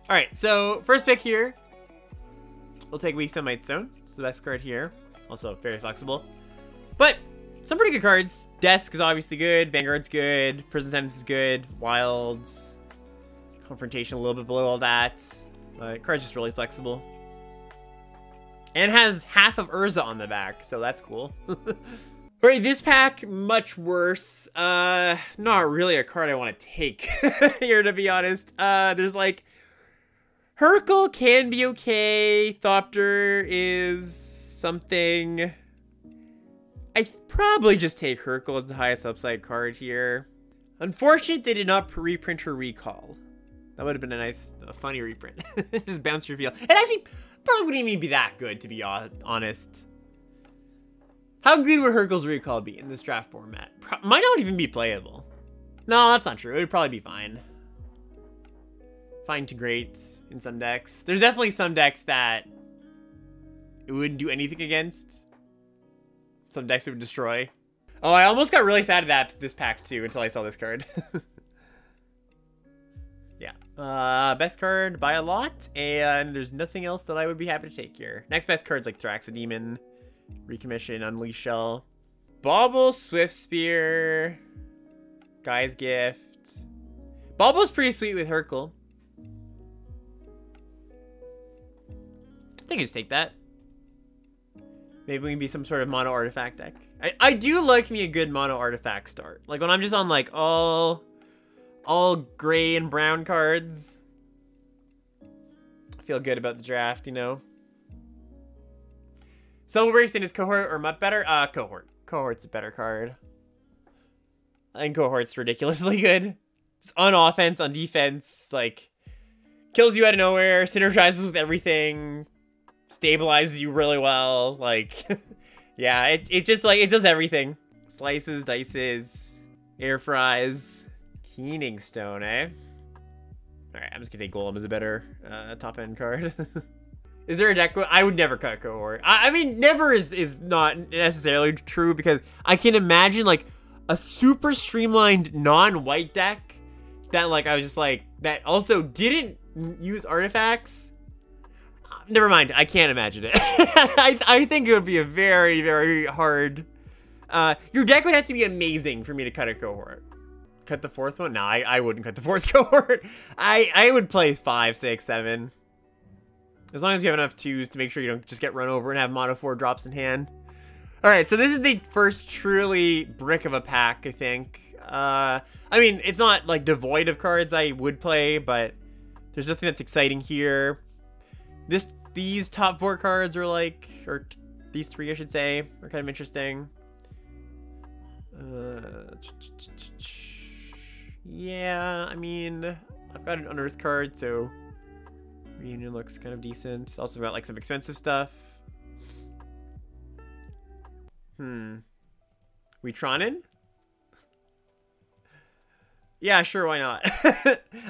All right, so first pick here. We'll take Weak Sunlight Zone. It's the best card here. Also very flexible. But some pretty good cards. Desk is obviously good. Vanguard's good. Prison Sentence is good. Wilds. Confrontation a little bit below all that. Card's just really flexible. And has half of Urza on the back, so that's cool. Alright, this pack, much worse. Not really a card I want to take here, to be honest. There's like... Hurkyle can be okay. Thopter is something. I'd probably just take Hurkyle as the highest upside card here. Unfortunate they did not reprint her Recall. That would have been a funny reprint. Just bounce reveal. It actually probably wouldn't even be that good, to be honest. How good would Hurkyle's Recall be in this draft format? Might not even be playable. No, that's not true. It would probably be fine. Fine to great in some decks. There's definitely some decks that it wouldn't do anything against. Some decks it would destroy. Oh, I almost got really sad at this pack too until I saw this card. Yeah. Best card by a lot, and there's nothing else that I would be happy to take here. Next best card's like Thraxodemon, Recommission, Unleash Shell, Bauble, Swift Spear, Guy's Gift. Bauble's pretty sweet with Hurkyle. I think I just take that. Maybe we can be some sort of mono artifact deck. I do like me a good mono artifact start. Like when I'm just on like all gray and brown cards. I feel good about the draft, you know. Celebration is Cohort or Mutt better? Cohort. Cohort's a better card. I think Cohort's ridiculously good. Just on offense, on defense, like kills you out of nowhere, synergizes with everything. Stabilizes you really well, like, yeah, it just, like, it does everything. Slices, dices, air fries, Keening Stone, eh? Alright, I'm just gonna take Golem as a better top-end card. Is there a deck? I would never cut Cohort. I mean, never is not necessarily true, because I can imagine, like, a super streamlined non-white deck that, like, I was just, like, that also didn't use artifacts. Never mind, I can't imagine it. I think it would be a very, very hard... your deck would have to be amazing for me to cut a Cohort. Cut the fourth one? No, I wouldn't cut the fourth Cohort. I would play 5, 6, 7. As long as you have enough 2s to make sure you don't just get run over and have mono 4 drops in hand. Alright, so this is the first truly brick of a pack, I think. I mean, it's not, like, devoid of cards I would play, but there's nothing that's exciting here. These top 4 cards are like, or these 3 I should say, are kind of interesting. Yeah, I mean, I've got an Unearth card, so Reunion looks kind of decent. Also got like some expensive stuff. Weetronin? Yeah, sure, why not?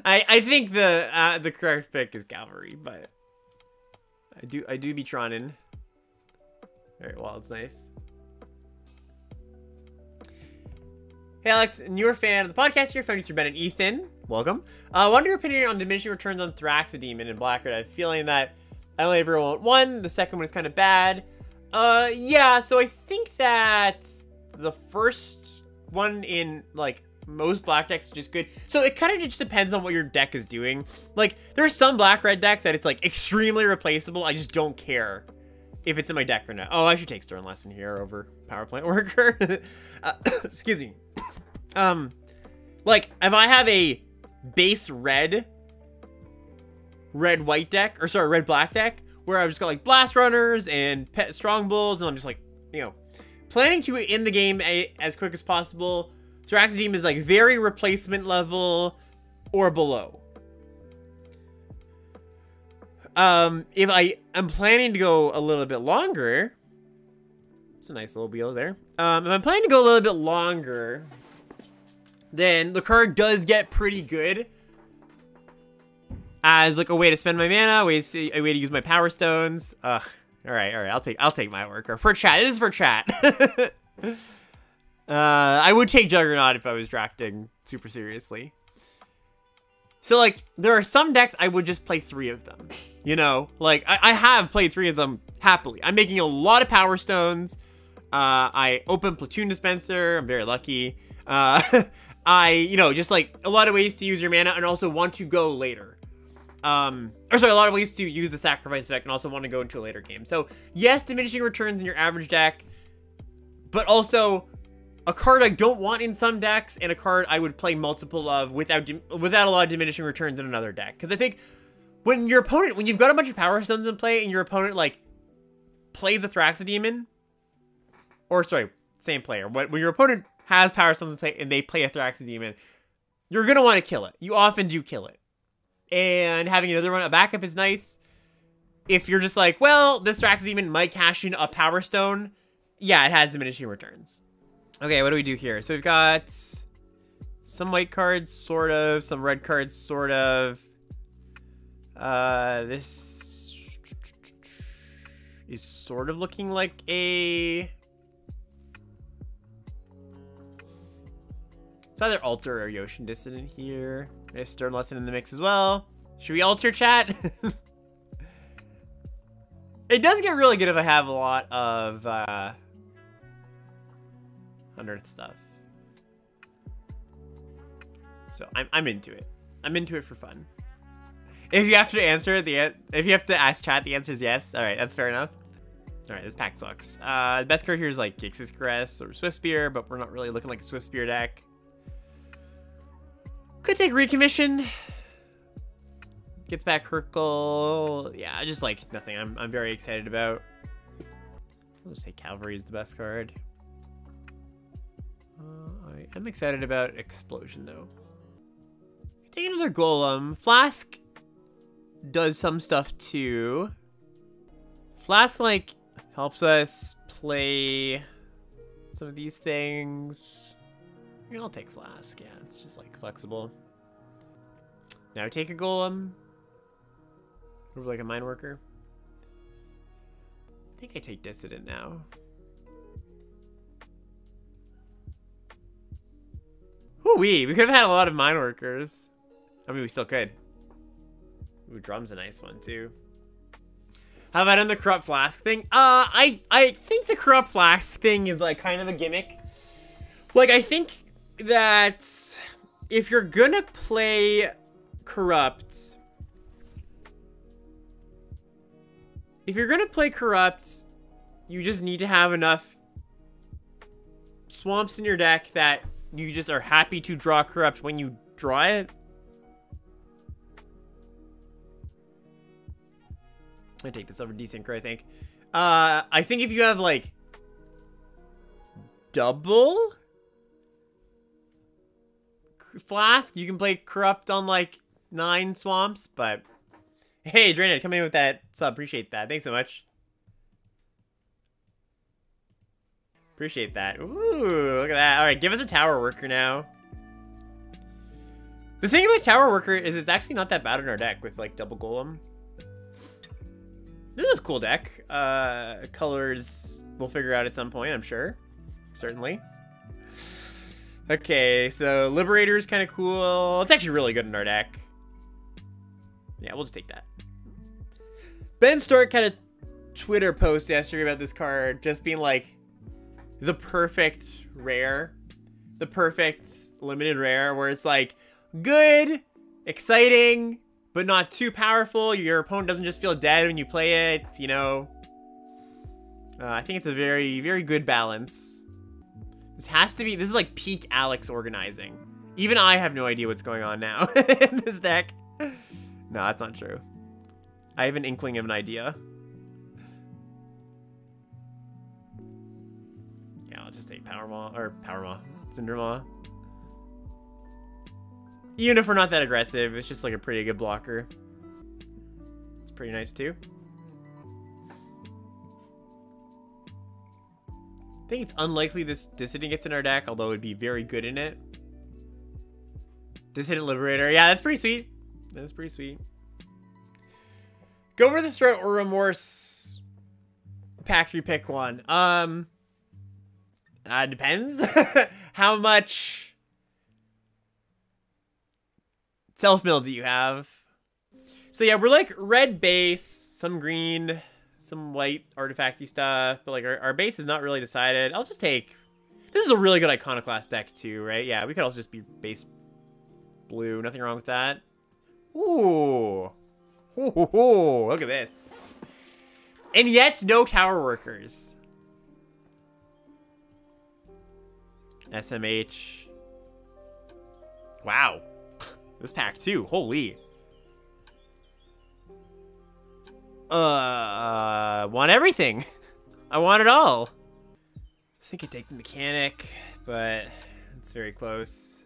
I think the correct pick is Cavalry, but I do be Tronin. Alright, well, it's nice. Hey Alex, newer fan of the podcast here, found Mr. Ben and Ethan. Welcome. What are your opinion on diminishing returns on Thraxodemon and Blackguard? I have a feeling that I only ever want one. The second one is kind of bad. Yeah, so I think that the first one in, like, most black decks is just good. So it kind of just depends on what your deck is doing. Like, there's some black-red decks that it's, like, extremely replaceable. I just don't care if it's in my deck or not. Oh, I should take Stern Lesson here over Power Plant Worker. Excuse me. Like, if I have a base red-white deck, or sorry, red-black deck, where I've just got, like, Blast Runners and Pet Strong Bulls, and I'm just, like, you know, planning to end the game as quick as possible. Thraxodemon is, like, very replacement level or below. If I am planning to go a little bit longer, it's a nice little wheel there. If I'm planning to go a little bit longer, then the card does get pretty good as, like, a way to spend my mana, a way to use my Power Stones. Ugh. All right. I'll take my worker for chat. This is for chat. I would take Juggernaut if I was drafting super seriously. So, like, there are some decks I would just play 3 of them. You know? Like, I have played 3 of them happily. I'm making a lot of Power Stones. I open Platoon Dispenser. I'm very lucky. You know, just, like, a lot of ways to use your mana and also want to go later. Or sorry, a lot of ways to use the Sacrifice effect and also want to go into a later game. So, yes, diminishing returns in your average deck. But also, a card I don't want in some decks, and a card I would play multiple of without a lot of diminishing returns in another deck. Because I think when your opponent, when you've got a bunch of Power Stones in play, and your opponent, like, plays a Thraxodemon, or sorry, same player, when your opponent has Power Stones in play and they play a Thraxodemon, you're gonna want to kill it. You often do kill it. And having another one, a backup, is nice. If you're just like, well, this Thraxodemon might cash in a Power Stone, yeah, it has diminishing returns. Okay, what do we do here? So we've got some white cards, sort of. Some red cards, sort of. This is sort of looking like a... It's either Alter or Yotian Dissident here. There's Stern Lesson in the mix as well. Should we Alter, chat? It does get really good if I have a lot of Unearthed stuff. So I'm into it. I'm into it for fun. If you have to answer if you have to ask chat, the answer is yes. All right, that's fair enough. All right, this pack sucks. The best card here is like Gix's Caress or Swiftspear, but we're not really looking like a Swiftspear deck. Could take Recommission. Gets back Hurkle. Yeah, just like nothing I'm very excited about. I'll just say Cavalry is the best card. I am excited about Explosion though. Take another Golem. Flask does some stuff too. Flask like helps us play some of these things. I'll take Flask. Yeah, it's just like flexible. Now take a Golem. Over like a Mine Worker. I think I take Dissident now. Whoo-wee, we could have had a lot of Mine Workers. I mean, we still could. Ooh, Drum's a nice one too. How about on the Corrupt Flask thing? I think the Corrupt Flask thing is like kind of a gimmick. Like, I think that if you're gonna play Corrupt, you just need to have enough swamps in your deck that you just are happy to draw Corrupt when you draw it. I take this over Desynchro, I think. I think if you have like double Flask, you can play Corrupt on like 9 swamps, but hey, Drained, come in with that sub. Appreciate that. Thanks so much. Appreciate that. Ooh, look at that. All right, give us a Tower Worker now. The thing about Tower Worker is it's actually not that bad in our deck with like double Golem. This is a cool deck. Colors we'll figure out at some point, I'm sure. Certainly. Okay, so Liberator is kind of cool. It's actually really good in our deck. Yeah, we'll just take that. Ben Stark had a Twitter post yesterday about this card, just being like, the perfect rare. The perfect limited rare, where it's like, good, exciting, but not too powerful. Your opponent doesn't just feel dead when you play it, you know. I think it's a very, very good balance. This is like peak Alex organizing. Even I have no idea what's going on now in this deck. No, that's not true. I have an inkling of an idea. Yeah, I'll just take Cindermaw. Even if we're not that aggressive, it's just like a pretty good blocker. It's pretty nice too. I think it's unlikely this Dissident gets in our deck, although it would be very good in it. Dissident Liberator. Yeah, that's pretty sweet. That's pretty sweet. Go for the Threat or Remorse. Pack 3, pick one. Depends. How much self-milled do you have? So yeah, we're like red base, some green, some white artifacty stuff, but like our base is not really decided. I'll just take... This is a really good Iconoclast deck too, right? Yeah, we could also just be base blue. Nothing wrong with that. Ooh. Ooh, look at this. And yet, no Tower Workers. SMH. Wow. This pack too. Holy. Want everything. I want it all. I think I'd take the mechanic, but it's very close.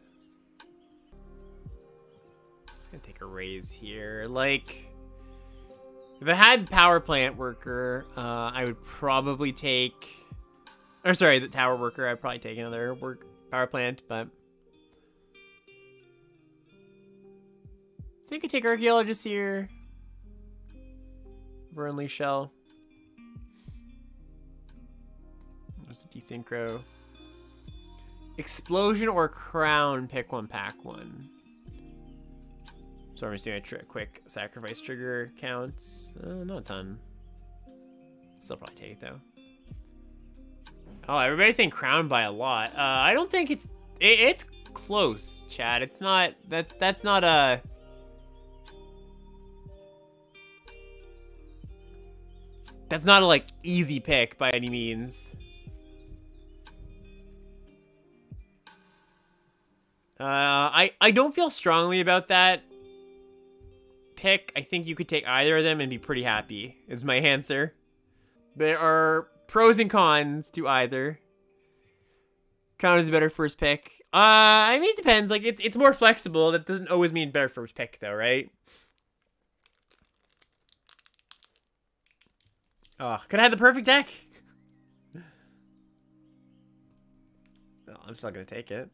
Just gonna take a raise here. Like, if I had Power Plant Worker, I would probably take... Or sorry, the Tower Worker, I'd probably take another Power Plant, but... I think I'd take Archaeologist here. Burnley Shell. There's a Desynchro. Explosion or Crown, pick one, pack one. So I'm just doing a quick sacrifice trigger counts. Not a ton. Still probably take it though. Oh, everybody's saying Crown by a lot. I don't think it's close, Chad. It's not that's not a... That's not a like easy pick by any means. I don't feel strongly about that pick. I think you could take either of them and be pretty happy, is my answer. There are pros and cons to either. Crown is a better first pick. I mean, it depends. Like, it's more flexible. That doesn't always mean better first pick, though, right? Oh, could I have the perfect deck? No, I'm still gonna take it.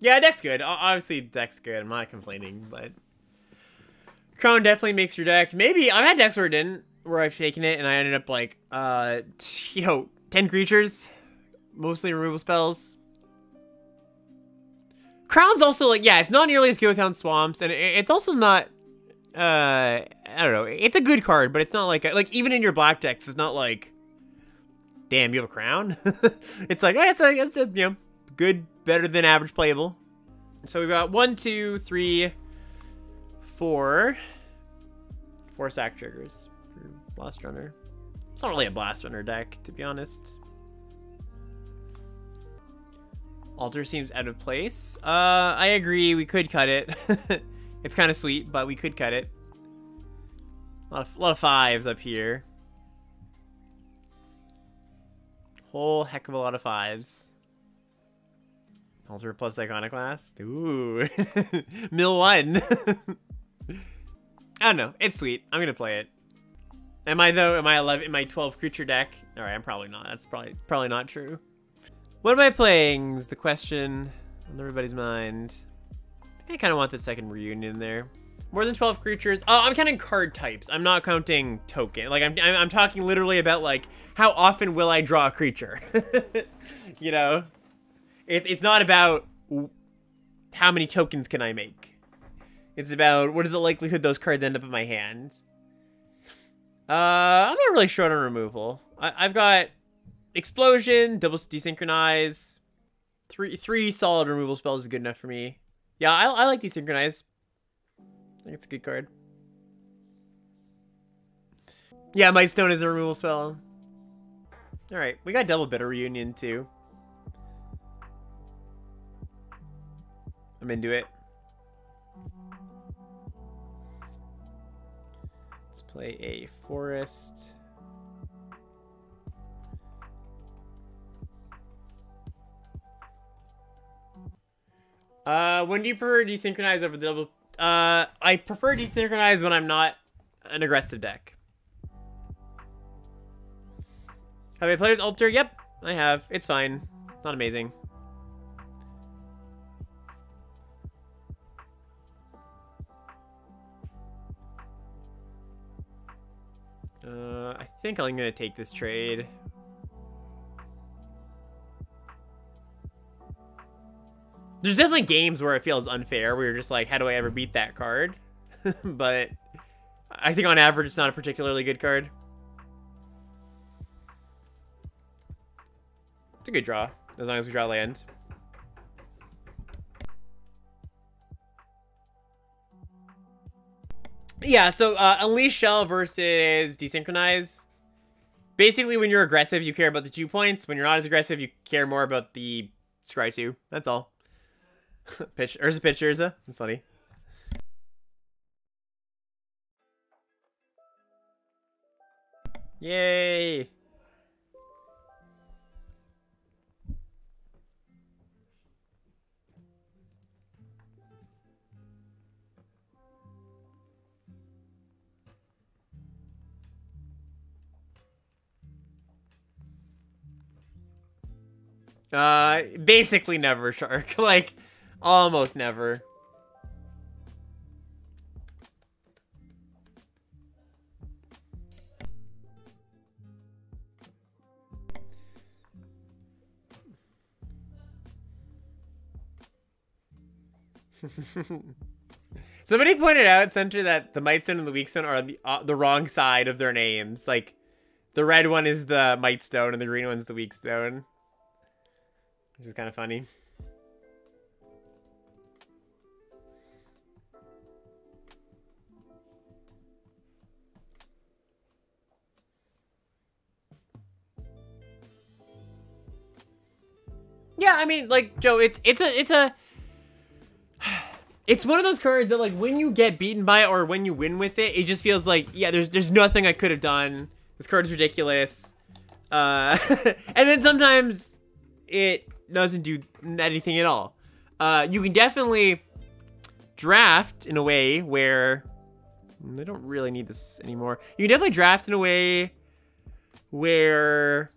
Yeah, deck's good. Obviously, deck's good. I'm not complaining, but Crown definitely makes your deck. Maybe I've had decks where it didn't, where I've taken it and I ended up like, 10 creatures, mostly removal spells. Crown's also like, yeah, it's not nearly as good without swamps, and it's also not, I don't know. It's a good card, but it's not like even in your black decks, it's not like, damn, you have a Crown. It's like, oh, it's a you know, good, better than average playable. So we've got 1, 2, 3, 4 sack triggers for Blast Runner. It's not really a Blast Runner deck, to be honest. Altar seems out of place. I agree. We could cut it. It's kind of sweet, but we could cut it. A lot of 5s up here. Whole heck of a lot of 5s. Altar plus Iconoclast. Ooh. Mill 1. I don't know. It's sweet. I'm gonna play it. Am I though? Am I 11? Am I 12 creature deck? All right, I'm probably not. That's probably not true. What am I playing is the question on everybody's mind. I think I kind of want the second reunion there. More than 12 creatures. Oh, I'm counting card types. I'm not counting token. Like I'm talking literally about like how often will I draw a creature? You know, it's not about how many tokens can I make. It's about what is the likelihood those cards end up in my hand. I'm not really short on removal. I've got Explosion, double desynchronize, three solid removal spells is good enough for me. Yeah, I like desynchronize. I think it's a good card. Yeah, Might Stone is a removal spell. All right, we got double bitter reunion too. I'm into it. Let's play a forest. When do you prefer desynchronize over the double? I prefer desynchronize when I'm not an aggressive deck. Have I played with Altar? Yep, I have. It's fine. Not amazing. I I think I'm gonna take this trade. There's definitely games where it feels unfair, where you're just like, how do I ever beat that card? But I think on average, it's not a particularly good card. It's a good draw, as long as we draw land. Yeah, so Unleash Shell versus Desynchronize. Basically, when you're aggressive, you care about the 2 points. When you're not as aggressive, you care more about the Scry 2. That's all. Pitch. Urza pitch, Urza. That's funny. Yay. Basically never, Shark. Like, almost never. Somebody pointed out, Center, that the Might Stone and the Weak Stone are on the wrong side of their names. Like, the red one is the Might Stone and the green one's the Weak Stone. Which is kind of funny. Yeah, I mean, like, Joe, it's one of those cards that, like, when you get beaten by it or when you win with it, it just feels like, yeah, there's nothing I could have done. This card is ridiculous. And then sometimes it doesn't do anything at all. You can definitely draft in a way where they don't really need this anymore. You can definitely draft in a way where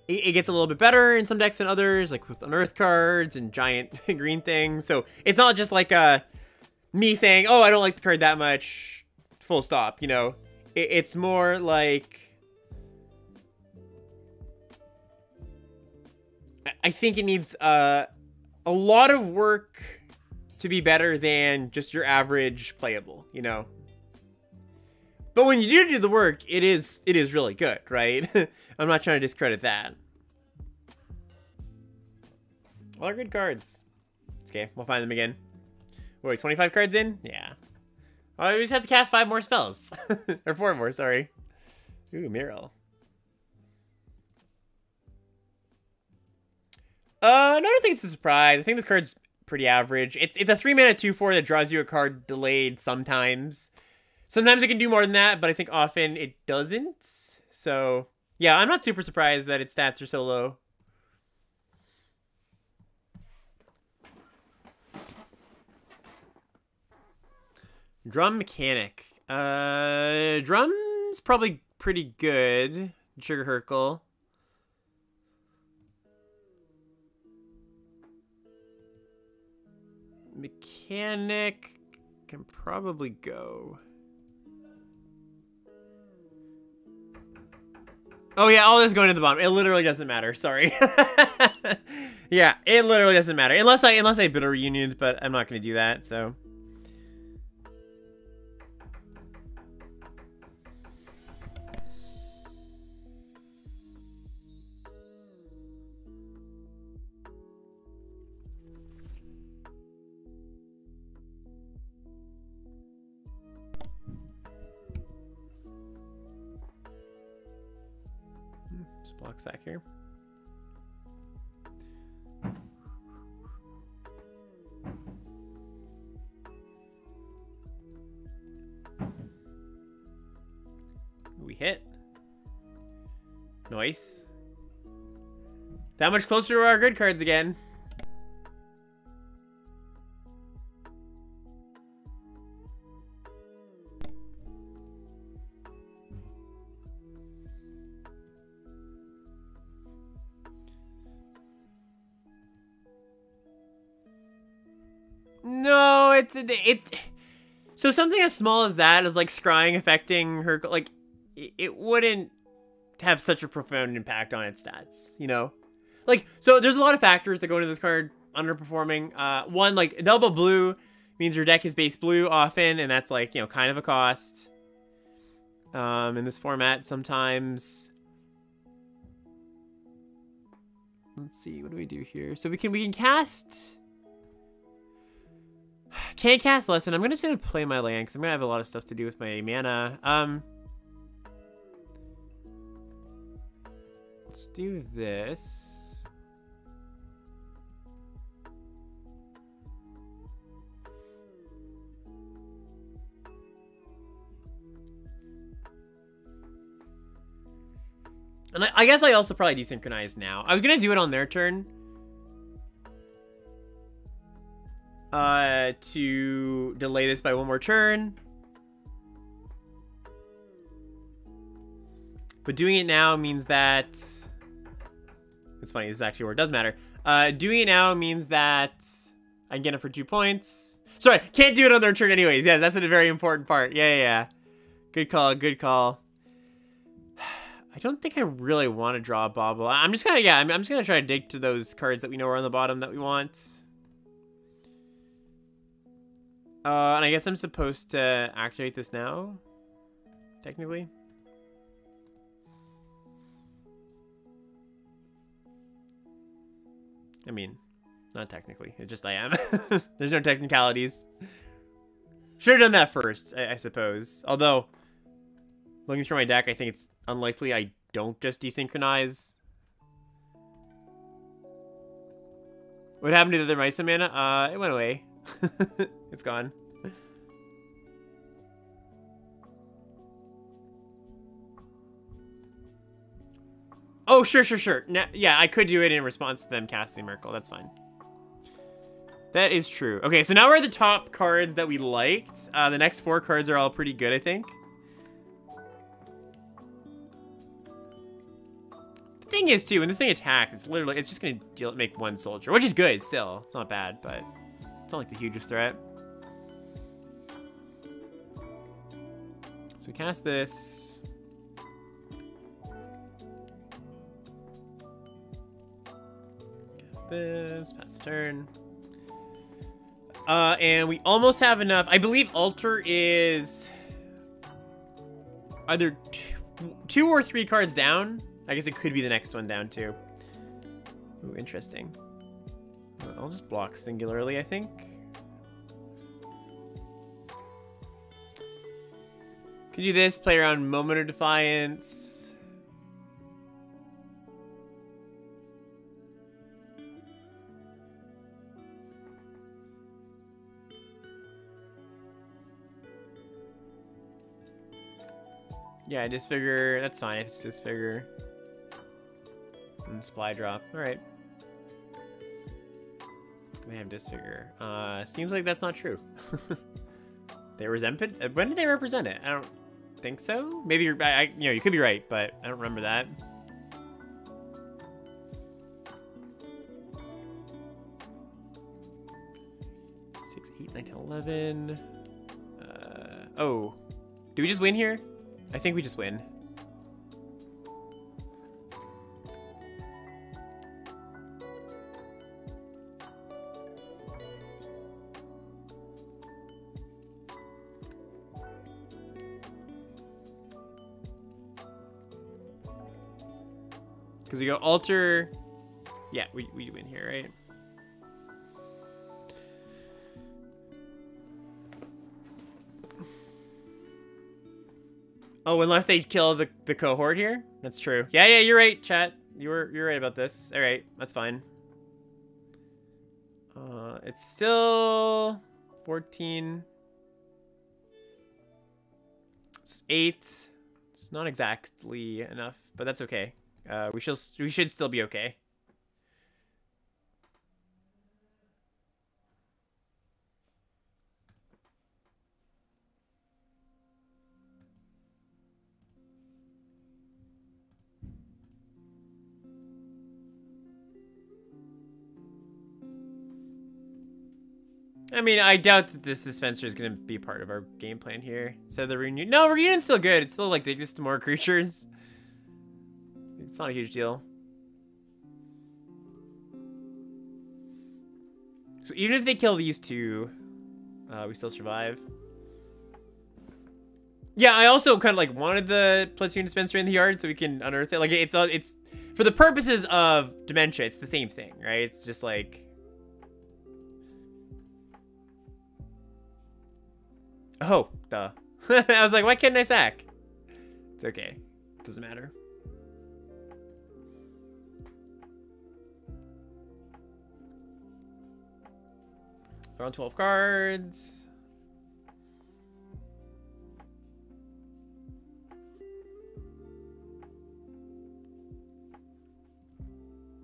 it gets a little bit better in some decks than others, like with unearth cards and giant green things. So it's not just like me saying, oh, I don't like the card that much, full stop, you know. It's more like, I think it needs a lot of work to be better than just your average playable, you know. But when you do the work, it is really good, right? I'm not trying to discredit that. All are good cards. Okay, we'll find them again. Wait, 25 cards in? Yeah. Oh, we just have to cast 5 more spells. Or 4 more, sorry. Ooh, Mural. No, I don't think it's a surprise. I think this card's pretty average. It's a 3-mana 2/4 that draws you a card delayed sometimes. Sometimes it can do more than that, but I think often it doesn't. So, yeah, I'm not super surprised that its stats are so low. Drum Mechanic. Drum's probably pretty good. Trigger Hercle. Mechanic can probably go. Oh yeah, all this going to the bottom. It literally doesn't matter. Sorry. Yeah, it literally doesn't matter unless I build a reunion, but I'm not going to do that. So. Block sack here. We hit. Nice. That much closer to our good cards again. No, it's So something as small as that is like scrying affecting her, like, it wouldn't have such a profound impact on its stats, you know? Like, so there's a lot of factors that go into this card underperforming. One, like, double blue means your deck is base blue often, and that's, like, you know, kind of a cost. In this format sometimes. Let's see, what do we do here? So we can cast... Can't cast Lesson. I'm just gonna play my land because I'm gonna have a lot of stuff to do with my mana. Let's do this. And I guess I also probably desynchronize now. I was gonna do it on their turn. To delay this by one more turn. But doing it now means that... It's funny, this is actually where it does matter. Doing it now means that I can get it for 2 points. Sorry, can't do it on their turn anyways. Yeah, that's a very important part. Yeah. Good call, good call. I don't think I really want to draw a bobble. I'm just gonna, I'm just gonna try to dig to those cards that we know are on the bottom that we want. And I guess I'm supposed to activate this now, technically. I mean, not technically. It's just I am. There's no technicalities. Should have done that first, I suppose. Although, looking through my deck, I think it's unlikely I don't just desynchronize. What happened to the other Mysa mana? It went away. It's gone. Oh, sure. Yeah, I could do it in response to them casting Miracle. That's fine. That is true. Okay, so now we're at the top cards that we liked. The next 4 cards are all pretty good, I think. The thing is, too, when this thing attacks, it's just going to make 1 soldier, which is good still. It's not bad, but it's not like the hugest threat. So we cast this. Cast this. Pass the turn. And we almost have enough. I believe Altar is either 2 or 3 cards down. I guess it could be the next one down, too. Ooh, interesting. I'll just block singularly, I think. Could do this, play around Moment of Defiance. Yeah, Disfigure, that's fine, it's Disfigure. And Supply Drop, alright. They have Disfigure. Seems like that's not true. They represent it? When did they represent it? I don't think so. Maybe you're, you know, you could be right, but I don't remember that. Six, 8, 9, 10, 11. Oh, do we just win here? I think we just win. Because we go Altar. Yeah, we win here, right? Oh, unless they kill the cohort here? That's true. Yeah, you're right, chat. You're right about this. All right, that's fine. It's still 14. It's 8. It's not exactly enough, but that's okay. We should still be okay. I mean, I doubt that this dispenser is going to be part of our game plan here. So the reunion. No, reunion's still good. It's still like take this to more creatures. It's not a huge deal. So even if they kill these two, we still survive. Yeah, I also kind of like wanted the platoon dispenser in the yard so we can unearth it. Like it's for the purposes of dementia, it's the same thing, right? It's just like, oh, duh. I was like, why can't I sack? It's okay. Doesn't matter. We're on 12 cards.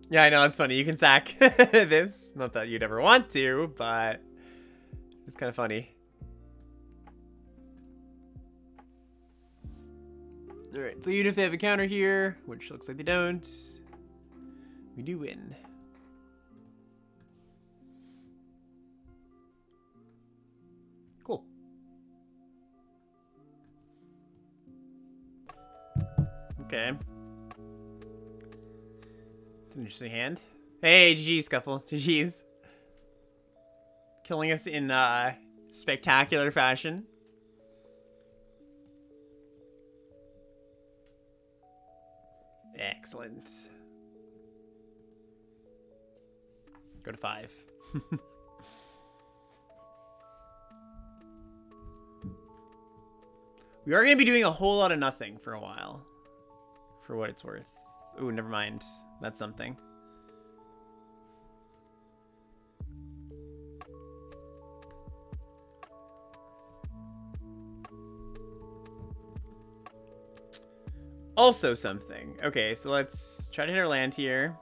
Yeah, I know, it's funny. You can sack this. Not that you'd ever want to, but it's kind of funny. Alright, so even if they have a counter here, which looks like they don't, we do win. Cool. Okay. It's an interesting hand. Hey, GG, Scuffle. GG's. Killing us in spectacular fashion. Excellent. Go to 5. We are going to be doing a whole lot of nothing for a while. For what it's worth. Ooh, never mind. That's something. Also something. Okay, so let's try to hit our land here.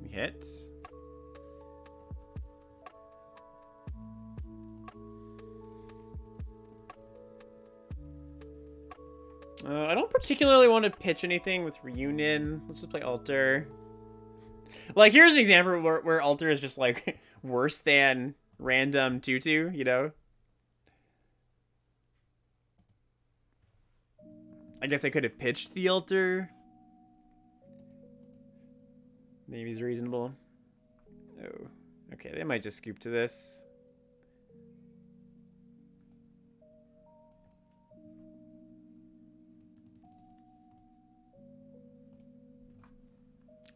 We hit. I don't particularly want to pitch anything with Reunion. Let's just play Altar. Like, here's an example where Altar is just, like, worse than random 2/2, you know? I guess I could have pitched the Altar. Maybe it's reasonable. Oh, okay, they might just scoop to this.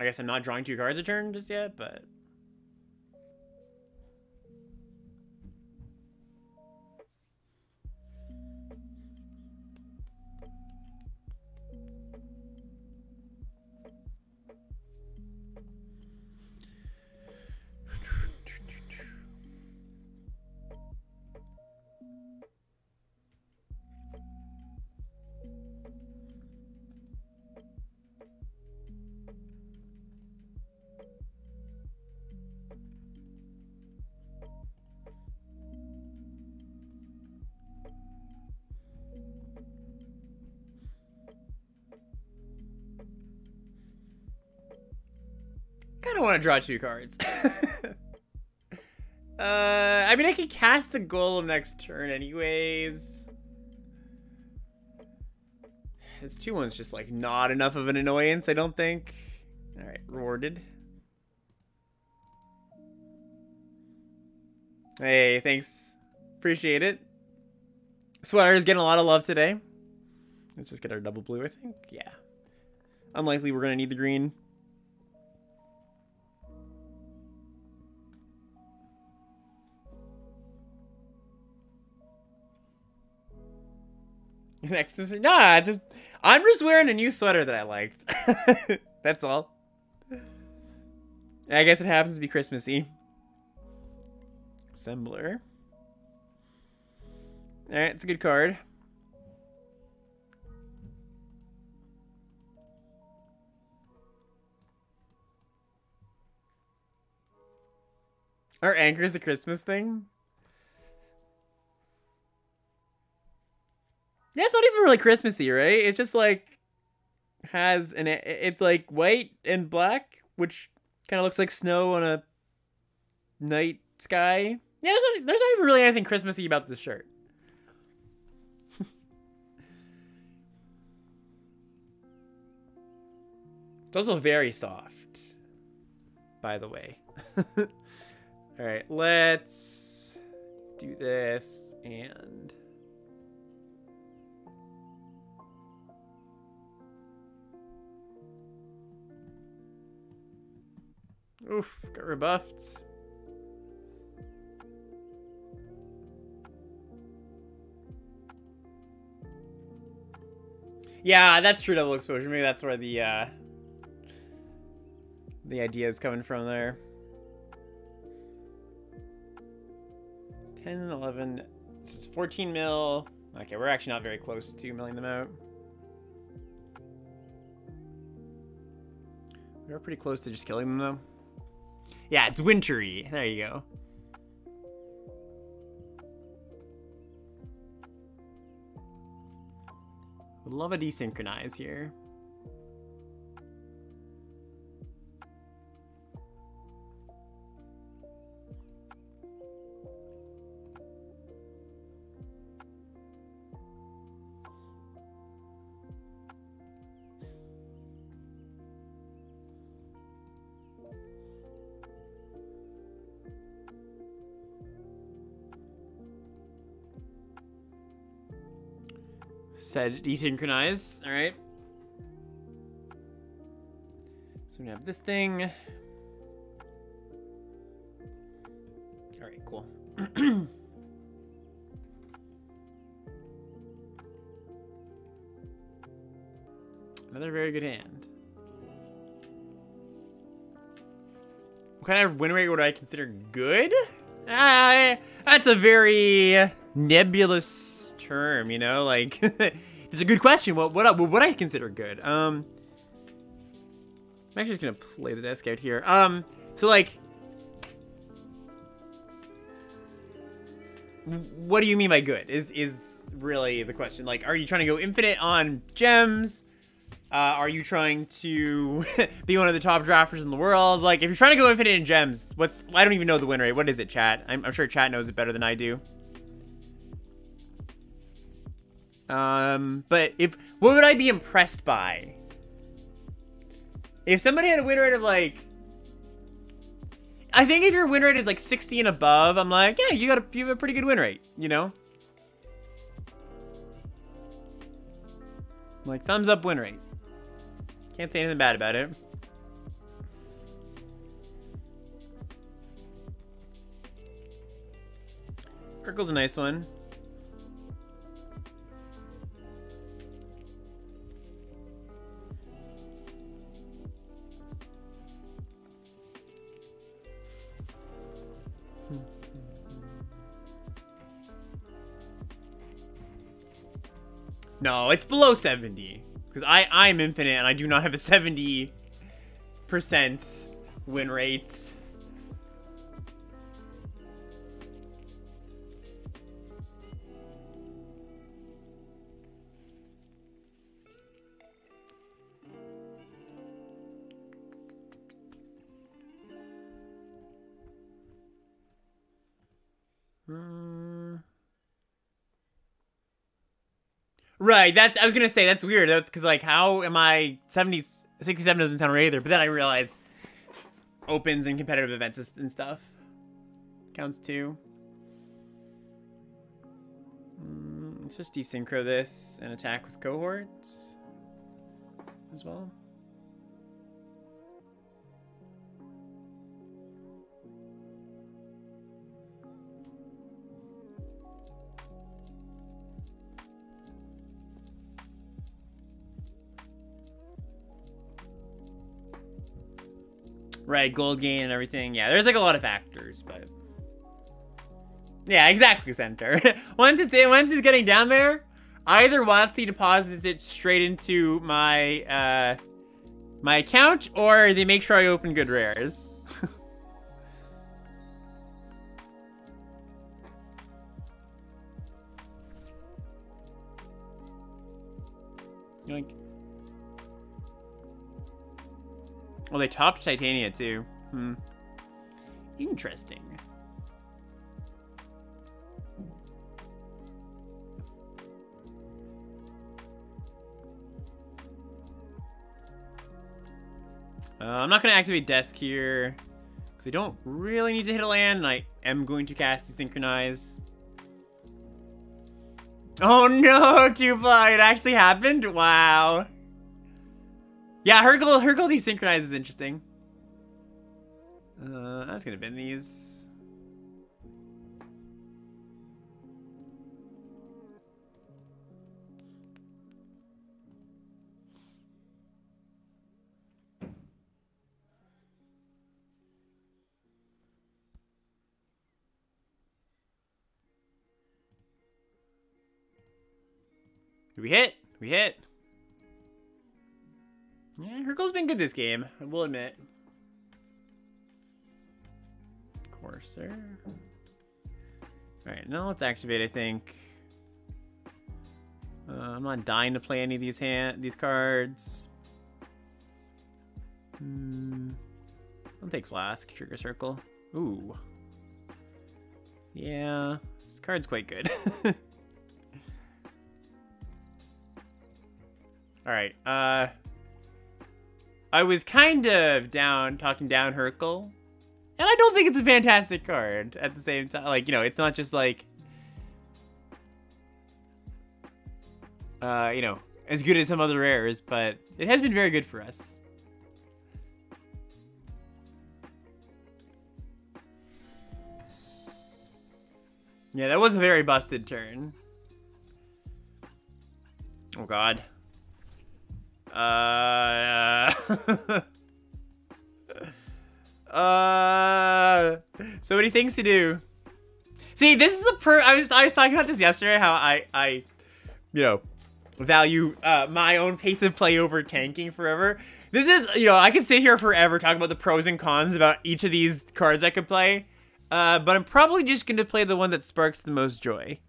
I guess I'm not drawing 2 cards a turn just yet, but... I want to draw 2 cards. I mean, I can cast the Golem next turn anyways. This 2/1's just, like, not enough of an annoyance, I don't think. Alright, rewarded. Hey, thanks. Appreciate it. Sweater's getting a lot of love today. Let's just get our double blue, I think. Yeah. Unlikely we're going to need the green. Next, nah, I'm just wearing a new sweater that I liked. That's all. I guess it happens to be Christmassy. Assembler. Alright, it's a good card. Are anchors a Christmas thing? Yeah, it's not even really Christmassy, right? It's just like it's like white and black, which Kind of looks like snow on a night sky. Yeah, there's not even really anything Christmassy about this shirt. It's also very soft, by the way. All right, let's do this and... Oof, got rebuffed. Yeah, that's true double exposure. Maybe that's where the idea is coming from there. 10, 11, this is 14 mil. Okay, we're actually not very close to milling them out. We're pretty close to just killing them though. Yeah, it's wintry. There you go. Would love a desynchronize here. Said desynchronize. All right. So we have this thing. All right, cool. Another very good hand. What kind of win rate would I consider good? That's a very nebulous term, you know, like it's a good question. What I consider good? I'm actually just gonna play the desk out here. So like, what do you mean by good? Is really the question. Like, are you trying to go infinite on gems? Are you trying to be one of the top drafters in the world? Like, if you're trying to go infinite in gems, I don't even know the win rate. What is it, chat? I'm sure chat knows it better than I do. But what would I be impressed by? If somebody had a win rate of like, I think if your win rate is like 60 and above, I'm like, yeah, you have a pretty good win rate, you know? Like, thumbs up win rate. Can't say anything bad about it. Urkel's a nice one. No, it's below 70. Because I'm infinite and I do not have a 70% win rate. Right, I was gonna say that's weird. That's because like, how am I 67 doesn't sound right either. But then I realized opens and competitive events and stuff counts too. Let's just desynchro this and attack with cohorts as well. Right, gold gain and everything. Yeah, there's like a lot of factors, but yeah, exactly, Center. once it's getting down there, either WotC deposits it straight into my my account, or they make sure I open good rares. Yoink. Well, they topped Titania too. Interesting. I'm not going to activate Desk here, because I don't really need to hit a land, and I am going to cast Desynchronize. Oh no, 2-fly, it actually happened? Wow. Yeah, Hercule Desynchronize is interesting. I was going to bin these. We hit. We hit. Yeah, Hercule's been good this game, I will admit. Courser. Alright, now let's activate, I think. I'm not dying to play any of these cards. I'll take Flask, Trigger Circle. Ooh. Yeah, this card's quite good. Alright, I was kind of talking down Hercule. And I don't think it's a fantastic card at the same time. Like, you know, it's not just like, you know, as good as some other rares, but it has been very good for us. Yeah, that was a very busted turn. Oh, God. So many things to do. See, this is I was talking about this yesterday, how I you know, value my own pace of play over tanking forever. This is, you know, I could sit here forever talking about the pros and cons about each of these cards I could play. But I'm probably just going to play the one that sparks the most joy.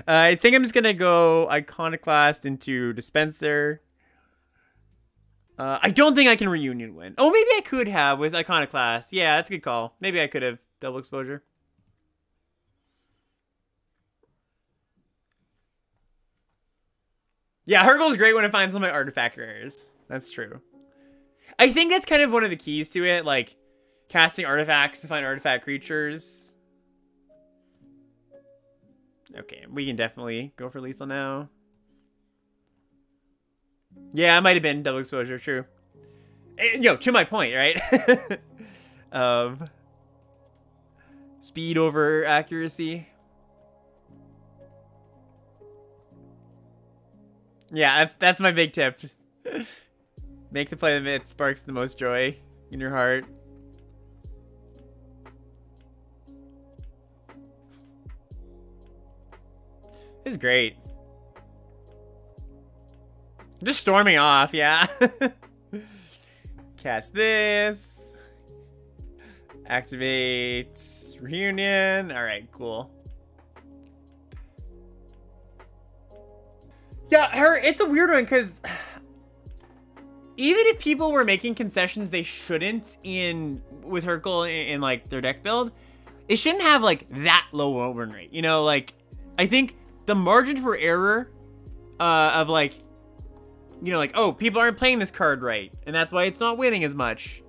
I think I'm just going to go Iconoclast into Dispenser. I don't think I can Reunion win. Oh, maybe I could have with Iconoclast. Yeah, that's a good call. Maybe I could have double exposure. Yeah, Hercule's great when it finds all my artifact rares. That's true. I think that's kind of one of the keys to it, like casting artifacts to find artifact creatures. Okay, we can definitely go for lethal now. Yeah, it might have been double exposure, true. You know, to my point, right? Of speed over accuracy. Yeah, that's my big tip. Make the play that sparks the most joy in your heart. This is great. Just storming off, yeah. Cast this. Activate Reunion. Alright, cool. Yeah, it's a weird one because even if people were making concessions they shouldn't with Hercule in like their deck build, it shouldn't have like that low open rate. You know, like I think the margin for error of like, you know, like, oh, people aren't playing this card right, and that's why it's not winning as much.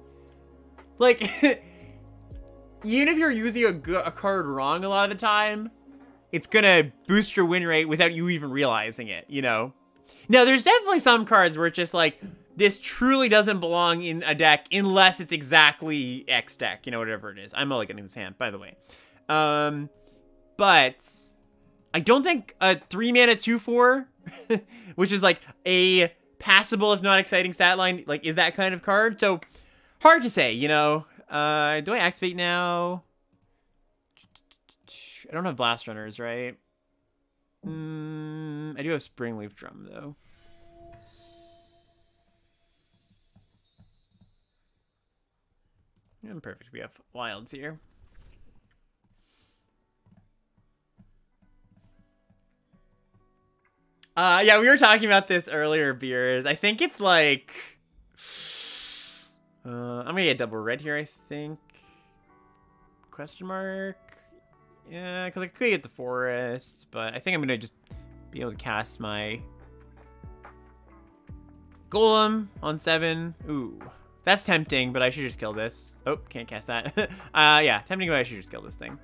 Like, even if you're using a card wrong a lot of the time, it's gonna boost your win rate without you even realizing it, you know? Now, there's definitely some cards where it's just like, this truly doesn't belong in a deck unless it's exactly X deck, you know, whatever it is. I'm only getting this hand, by the way. But I don't think a 3-mana 2/4, which is like a passable if not exciting stat line, like is that kind of card. So hard to say, you know. Do I activate now? I don't have Blast Runners, right? I do have Springleaf Drum though. Yeah, perfect. We have wilds here. Yeah, we were talking about this earlier, Beers. I think it's like, I'm gonna get double red here, I think. Question mark? Yeah, because I could get the forest, but I think I'm gonna just be able to cast my golem on 7. Ooh, that's tempting, but I should just kill this. Oh, can't cast that. Yeah, tempting, but I should just kill this thing.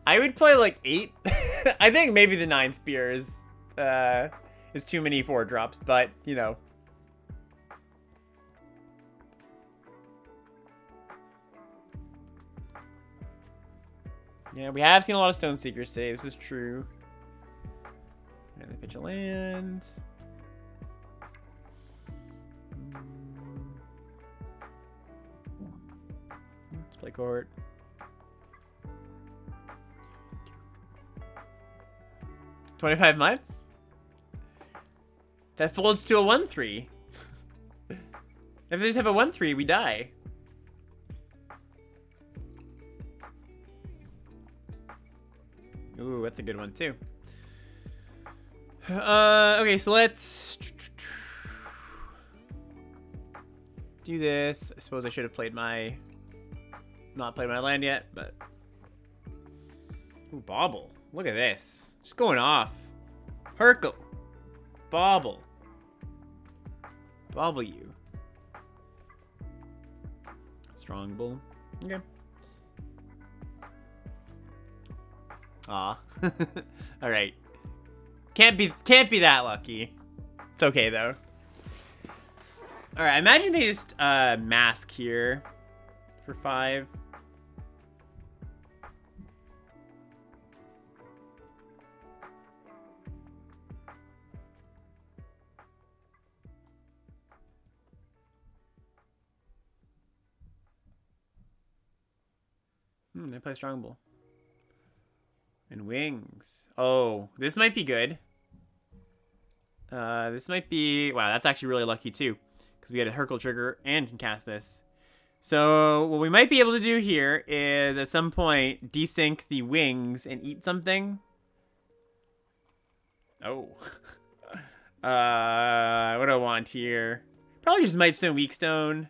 I would play like 8. I think maybe the 9th beer is too many 4-drops, but you know. Yeah, we have seen a lot of Stone Seekers today. This is true. And they pitch a land. Let's play court. $25 months? That folds to a 1/3. If they just have a 1/3, we die. Ooh, that's a good one too. Okay, so let's do this. I suppose I should have played not played my land yet, but ooh, bobble. Look at this. Just going off. Herkle. Bobble. Bobble you. Strong bull. Okay. Aw. Alright. Can't be that lucky. It's okay though. Alright, imagine they just mask here for 5. They play strong bull. And wings. Oh, this might be good. This might be... Wow, that's actually really lucky too. Because we had a Herkle trigger and can cast this. So what we might be able to do here is at some point desync the wings and eat something. Oh. What do I want here? Probably just Might Stone, Weak Stone.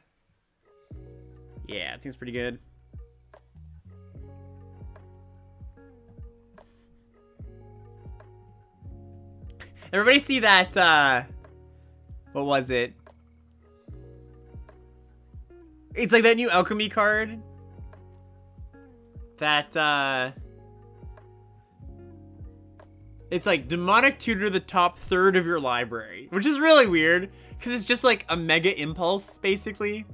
Yeah, it seems pretty good. Everybody see that, what was it? It's like that new alchemy card. That, it's like Demonic Tutor the top 1/3 of your library. Which is really weird, because it's just like a Mega Impulse, basically.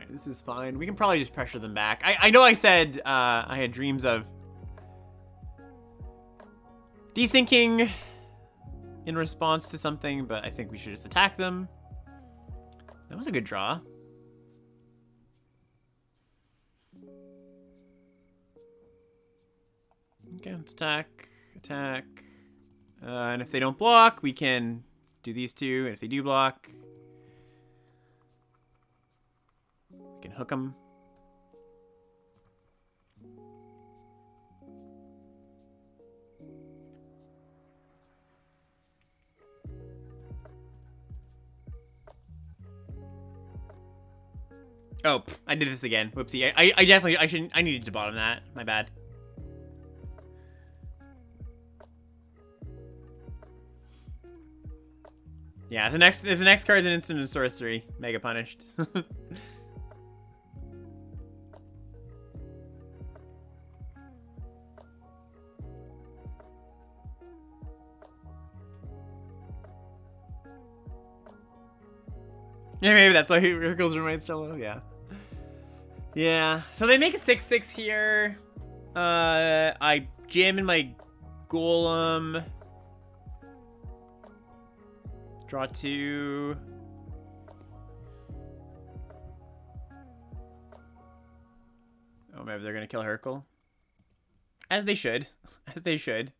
This is fine. We can probably just pressure them back. I know I said I had dreams of desyncing in response to something, but I think we should just attack them. That was a good draw. Okay, let's attack. Attack. And if they don't block, we can do these two. And if they do block... we can hook them. Oh, I did this again. Whoopsie. I needed to bottom that. My bad. Yeah, if the next card is an instant and sorcery, mega punished. Yeah, maybe that's why Hercules remains Jello. Yeah. Yeah. So they make a 6/6 here. I jam in my golem. Draw 2. Oh, maybe they're gonna kill Hercule. As they should. As they should.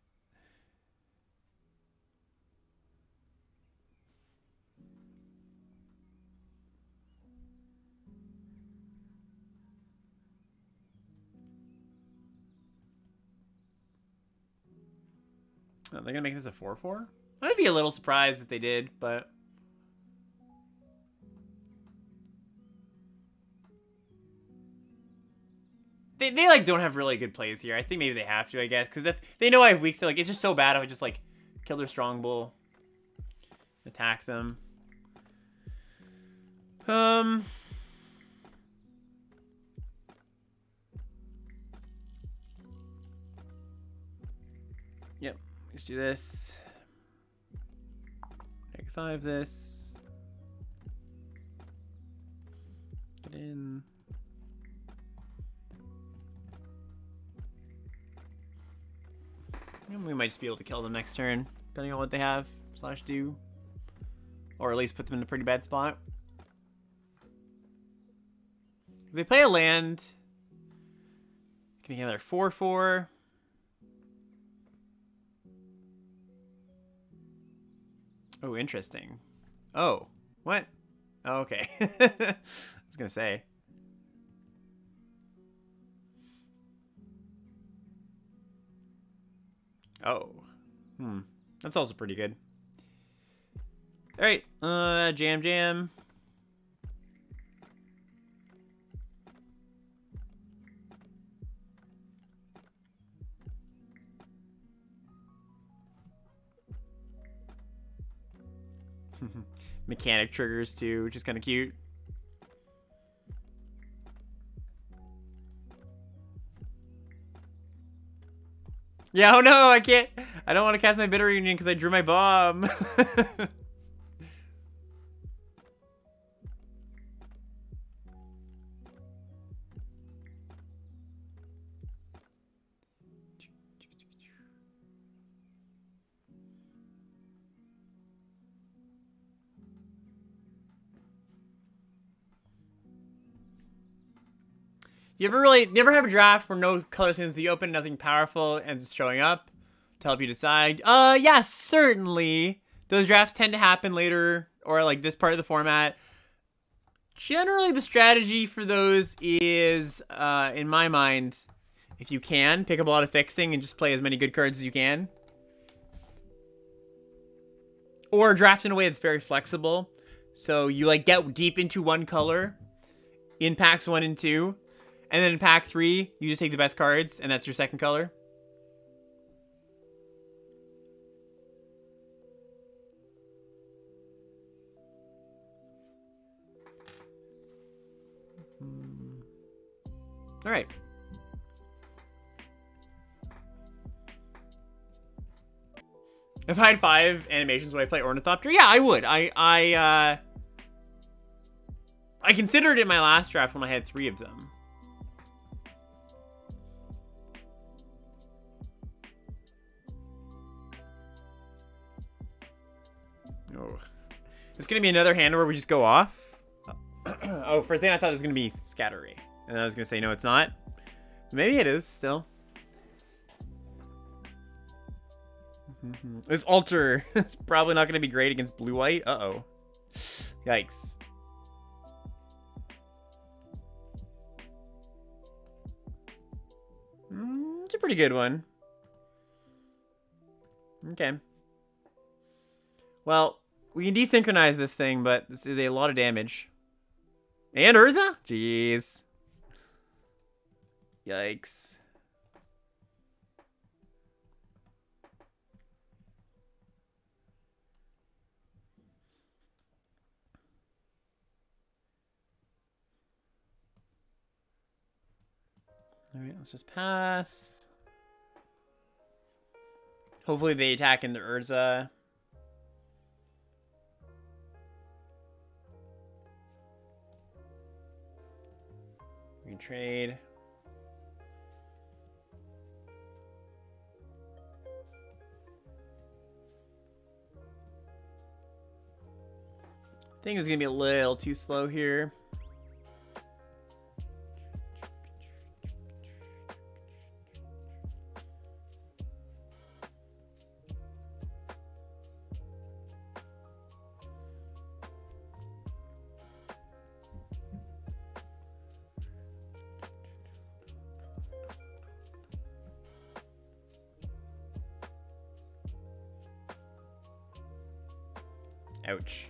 Oh, they're gonna make this a 4/4? I'd be a little surprised if they did, but they like don't have really good plays here. I think maybe they have to, I guess, because if they know I have weaks, they're like, it's just so bad if I just like kill their strong bull, attack them. Yep. Let's do this. -5 this. Get in. And we might just be able to kill them next turn, depending on what they have / do. Or at least put them in a pretty bad spot. If they play a land, can be another 4/4. Oh, interesting. Oh, what? Oh, okay. I was gonna say. Oh. That's also pretty good. Alright, jam. Mechanic triggers too, which is kind of cute. Yeah, oh no, I can't. I don't want to cast my Bitter Union because I drew my bomb. You never have a draft where no color since the open, nothing powerful ends up showing up to help you decide? Yeah, certainly. Those drafts tend to happen later, or like this part of the format. Generally, the strategy for those is, in my mind, if you can, pick up a lot of fixing and just play as many good cards as you can. Or draft in a way that's very flexible. So you like get deep into one color in packs 1 and 2. And then in pack 3, you just take the best cards, and that's your second color. All right. If I had 5 animations, would I play Ornithopter? Yeah, I would. I considered it in my last draft when I had 3 of them. Oh. It's gonna be another hand where we just go off. Oh, for a second I thought it was gonna be Scatter Ray. And I was gonna say no, it's not. Maybe it is still. This altar is probably not gonna be great against blue-white. Uh-oh. Yikes. It's a pretty good one. Okay. Well, we can desynchronize this thing, but this is a lot of damage. And Urza? Jeez. Yikes. Alright, let's just pass. Hopefully they attack into Urza. We can trade. I think it's gonna be a little too slow here. Ouch.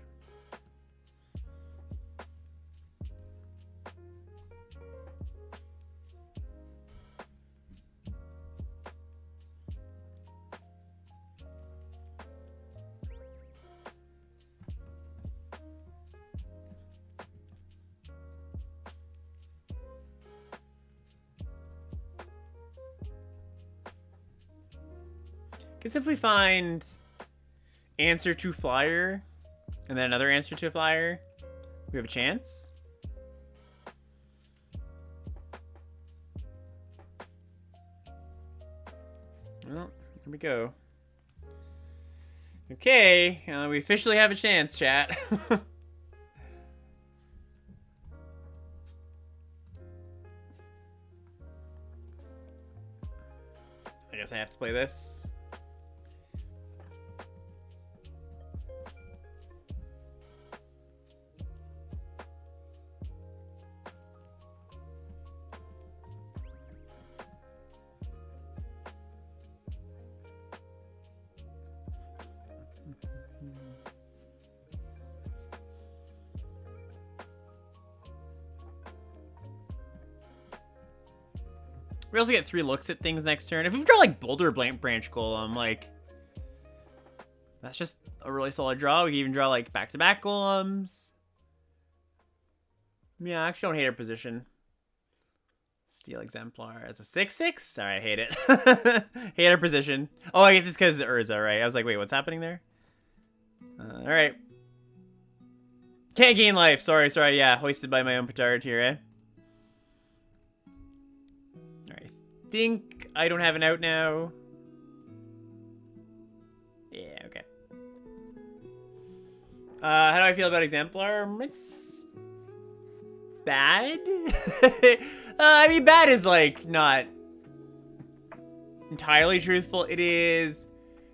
Because if we find answer to flyer and then another answer to flyer, we have a chance. Well, here we go. Okay, we officially have a chance, chat. I guess I have to play this. We also get 3 looks at things next turn. If we draw like Boulder Branch Golem, like that's just a really solid draw. We can even draw like back-to-back golems. Yeah, I actually don't hate our position. Steel Exemplar as a 6/6. Sorry, I hate it. Hate our position. Oh, I guess it's because of Urza, right? I was like, wait, what's happening there? All right. Can't gain life. Sorry. Yeah, hoisted by my own petard here, eh? I think I don't have an out now. Yeah, okay. How do I feel about Exemplar? It's bad. I mean, bad is like not entirely truthful. It is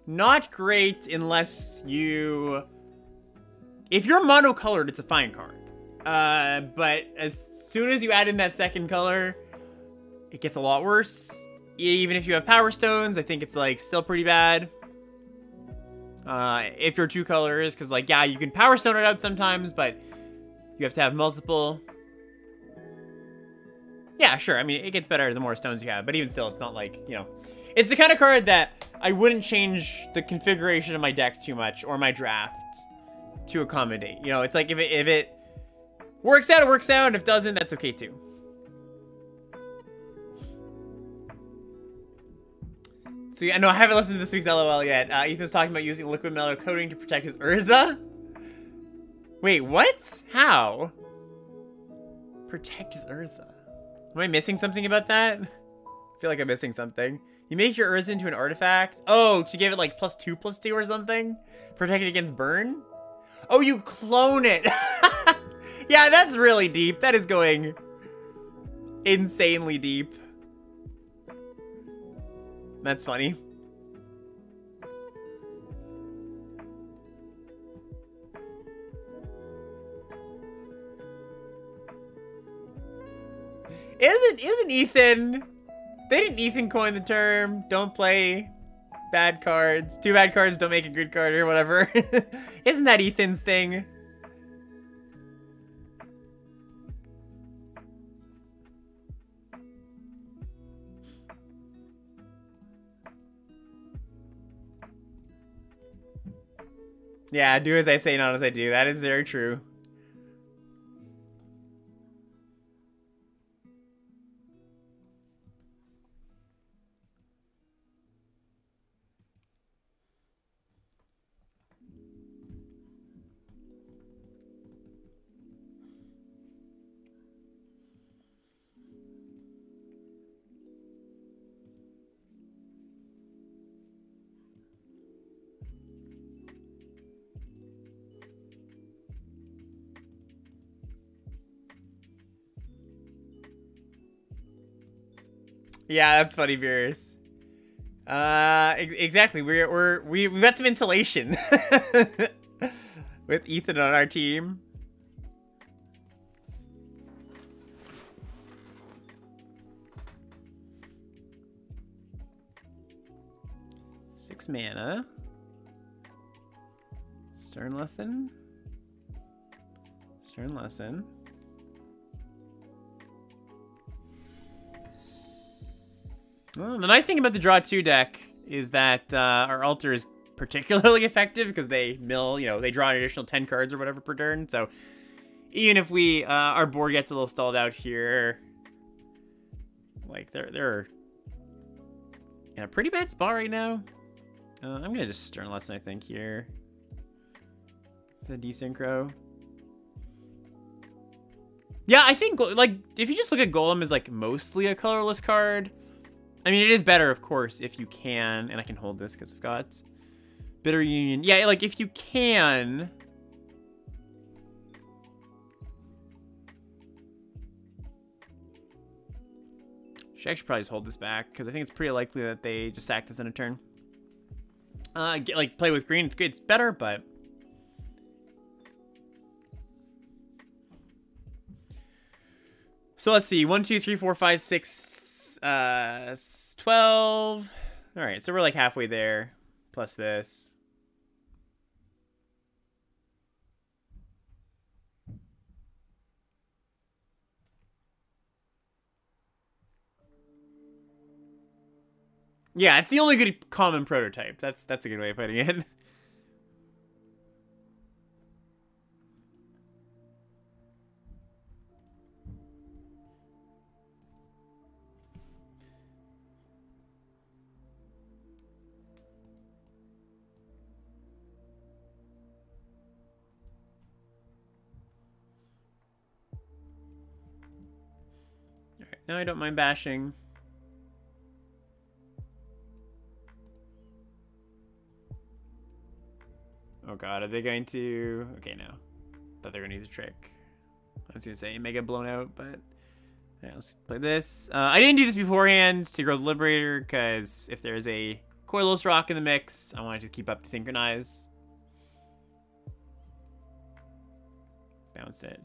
not great unless you... If you're monocolored, it's a fine card. But as soon as you add in that second color, it gets a lot worse. Even if you have Power Stones, I think it's like still pretty bad. If you're 2 colors, because like, yeah, you can Power Stone it out sometimes, but you have to have multiple. Yeah, sure. I mean, it gets better the more stones you have, but even still, it's not like, you know, it's the kind of card that I wouldn't change the configuration of my deck too much or my draft to accommodate. You know, it's like if it works out, it works out, and if it doesn't, that's okay too. So yeah, no, I haven't listened to this week's LOL yet. Ethan's talking about using liquid metal coating to protect his Urza. Wait, what? How? Protect his Urza. Am I missing something about that? I feel like I'm missing something. You make your Urza into an artifact? Oh, to give it like +2/+2 or something? Protect it against burn? Oh, you clone it. Yeah, that's really deep. That is going insanely deep. That's funny. Isn't Ethan... Didn't Ethan coin the term, don't play bad cards. 2 bad cards don't make a good card or whatever. Isn't that Ethan's thing? Yeah, do as I say, not as I do. That is very true. Yeah, that's funny, Beerus. Exactly. We've got some insulation with Ethan on our team. Six mana. Stern lesson. Stern lesson. Well, the nice thing about the draw 2 deck is that our altar is particularly effective because they mill, you know, they draw an additional 10 cards or whatever per turn. So even if we our board gets a little stalled out here, like they're in a pretty bad spot right now. I'm gonna just Stern lesson, I think, here. It's a desynchro. Yeah, I think like if you just look at Golem as like mostly a colorless card. I mean, it is better, of course, if you can, and I can hold this because I've got Bitter Union. Yeah, like if you can. Should actually probably just hold this back because I think it's pretty likely that they just sack this in a turn. Like play with green, it's good, it's better, but. So let's see, 1, 2, 3, 4, 5, 6. 12. All right, so we're like halfway there, plus this. Yeah, it's the only good common prototype. That's a good way of putting it. No, I don't mind bashing. Oh god, are they going to... Okay, no. Thought they were going to use a trick. I was going to say Mega Blown Out, but... Yeah, let's play this. I didn't do this beforehand to grow the Liberator, because if there's a Coilless Rock in the mix, I wanted to keep up to Synchronize. Bounce it.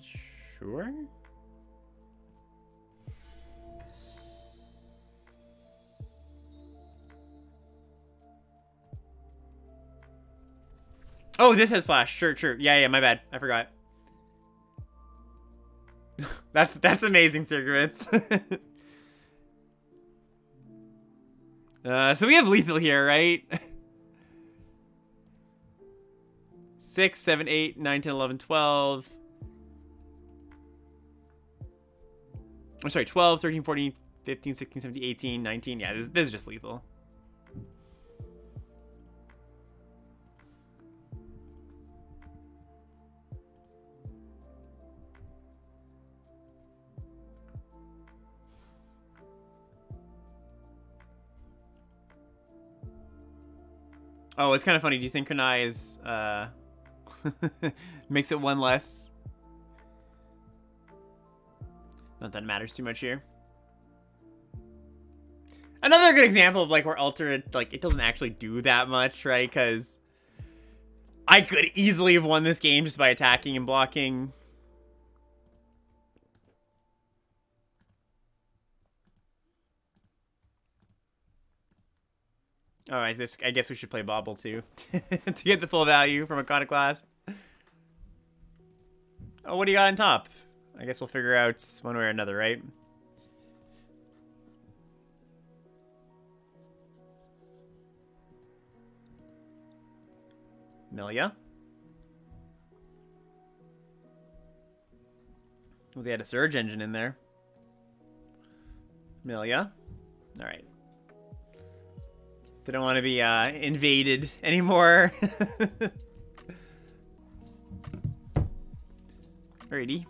Sure. Oh, this has flash. Sure. Yeah, my bad. I forgot. that's amazing, Circuits. So we have lethal here, right? 6, 7, 8, 9, 10, 11, 12. I'm sorry, 12, 13, 14, 15, 16, 17, 18, 19. Yeah, this is just lethal. Oh, it's kind of funny. Desynchronize makes it one less. Not that it matters too much here. Another good example of like where Alter, like, it doesn't actually do that much, right? Because I could easily have won this game just by attacking and blocking. Alright, I guess we should play Bobble too. To get the full value from Iconoclast. Oh, what do you got on top? I guess we'll figure out one way or another, right? Milia. Oh, they had a Surge Engine in there. Milia. Alright. They don't want to be invaded anymore. Alrighty.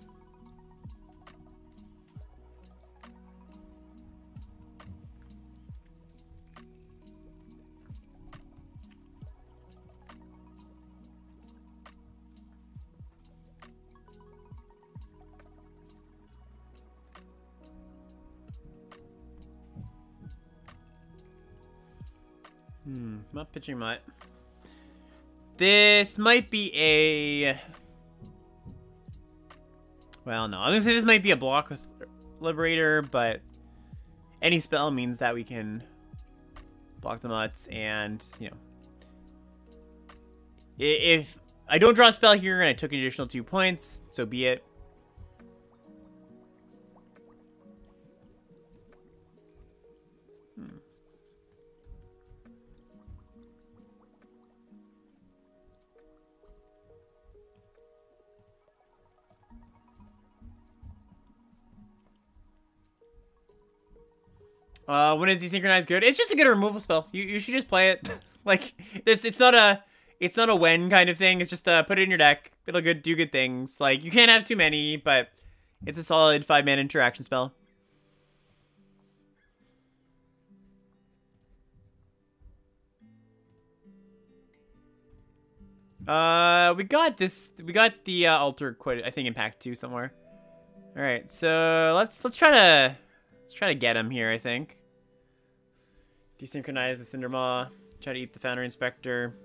Not pitching mutt. This might be a... Well, no. I was gonna say this might be a block with Liberator, but any spell means that we can block the mutts, and, you know, if I don't draw a spell here, and I took an additional 2 points, so be it. When is desynchronized good? It's just a good removal spell. You should just play it. Like, it's not a when kind of thing. It's just put it in your deck. It'll do good things. Like, you can't have too many, but it's a solid 5-mana interaction spell. We got the alter quite, I think, impact 2 somewhere. All right, so let's try to get him here, I think. Desynchronize the Cindermaw. Try to eat the Foundry Inspector.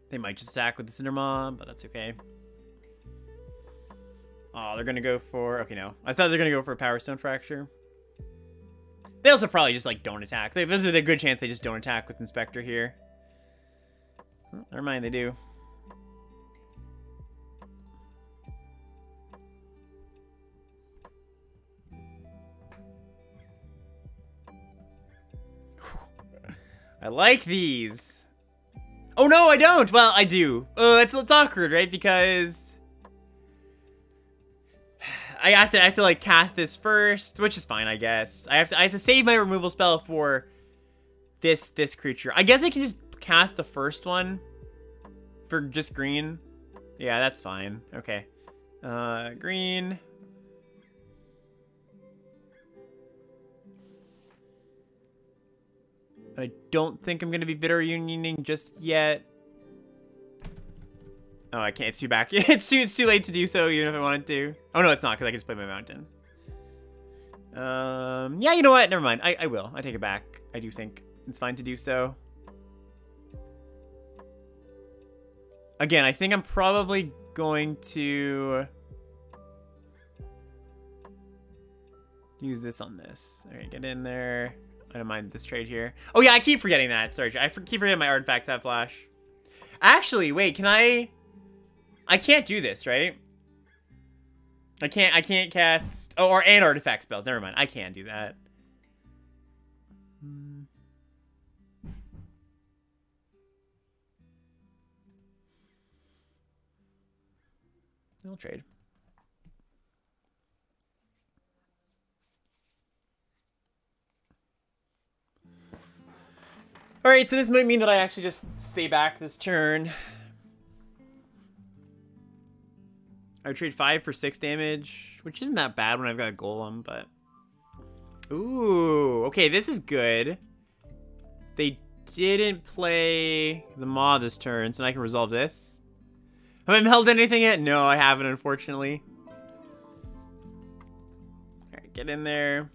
They might just attack with the Cindermaw, but that's okay. Oh, they're gonna go for... Okay, no. I thought they were gonna go for a Power Stone Fracture. They also probably just, like, don't attack. There's a good chance they just don't attack with Inspector here. Oh, never mind, they do. I like these. Oh, no, I don't. Well, I do. Oh, it's awkward, right? Because I have to like cast this first, which is fine, I guess. I have to save my removal spell for this creature. I guess I can just cast the first one for just green. Yeah, that's fine. Okay. Green. I don't think I'm gonna be bitter unioning just yet. Oh, I can't. It's too back. It's too late to do so, even if I wanted to. Oh no, it's not, because I can just play my mountain. Yeah, you know what? Never mind. I will. I take it back. I do think it's fine to do so. Again, I think I'm probably going to use this on this. All right, get in there. I don't mind this trade here. Oh yeah, I keep forgetting that. Sorry, I keep forgetting my artifacts have flash. Actually, wait, can I can't do this, right? I can't cast... Oh, and artifact spells. Never mind. I can do that. I'll trade. Alright, so this might mean that I actually just stay back this turn. I would trade 5 for 6 damage, which isn't that bad when I've got a golem, but... Ooh, okay, this is good. They didn't play the Maw this turn, so I can resolve this. Have I held anything yet? No, I haven't, unfortunately. Alright, get in there.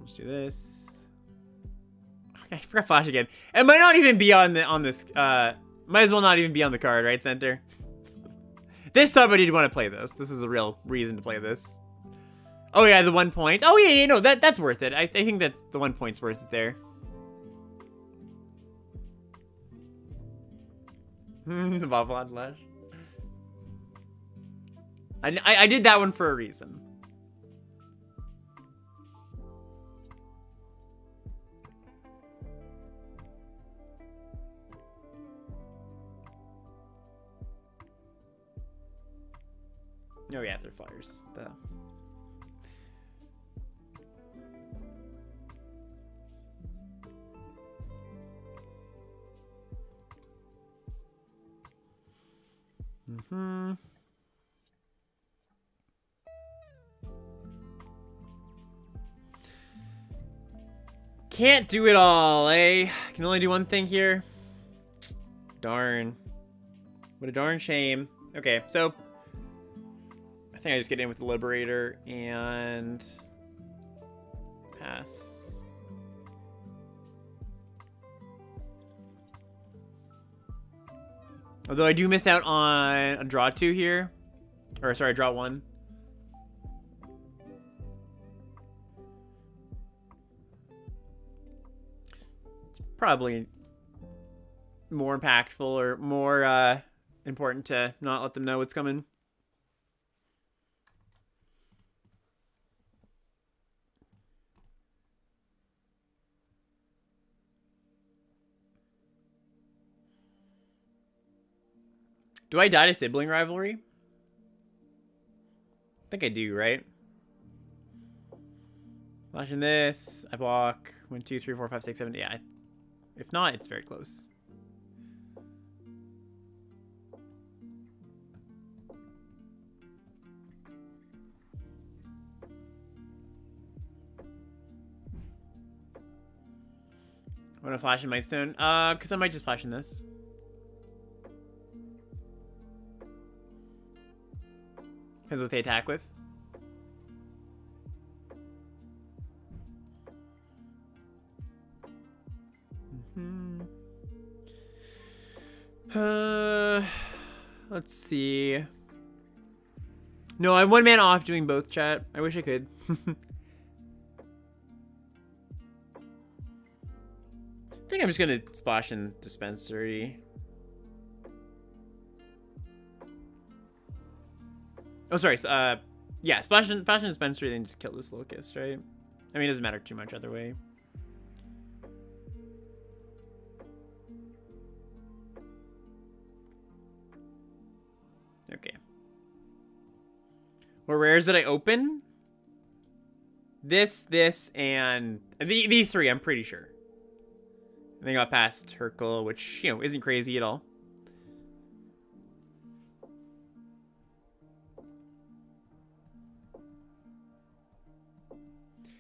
Let's do this. Okay, I forgot flash again. It might not even be on this. Might as well not even be on the card, right, Center? This somebody did want to play this. This is a real reason to play this. Oh yeah, the 1 point. Oh yeah, no, that's worth it. I think that's the 1 point's worth it there. The Boblin Flash. I did that one for a reason. Oh yeah, they're flyers. Duh. Can't do it all, eh? Can only do one thing here. Darn. What a darn shame. Okay, so I think I just get in with the Liberator and pass. Although I do miss out on a draw 2 here. Or sorry, draw 1. It's probably more impactful or more important to not let them know what's coming. Do I die to sibling rivalry? I think I do, right? Flashing this, I block 1, 2, 3, 4, 5, 6, 7. Yeah. If not, it's very close. I'm gonna flash in Mightstone. Because I might just flash in this. Depends what they attack with. Let's see. No, I'm 1 man off doing both, chat. I wish I could. I think I'm just gonna splash in dispensary. Oh, sorry. Yeah, splash in dispensary, then just kill this locust, right? I mean, it doesn't matter too much either way. Okay. What rares did I open? This, and these 3. I'm pretty sure. And they got past Hercule, which, you know, isn't crazy at all.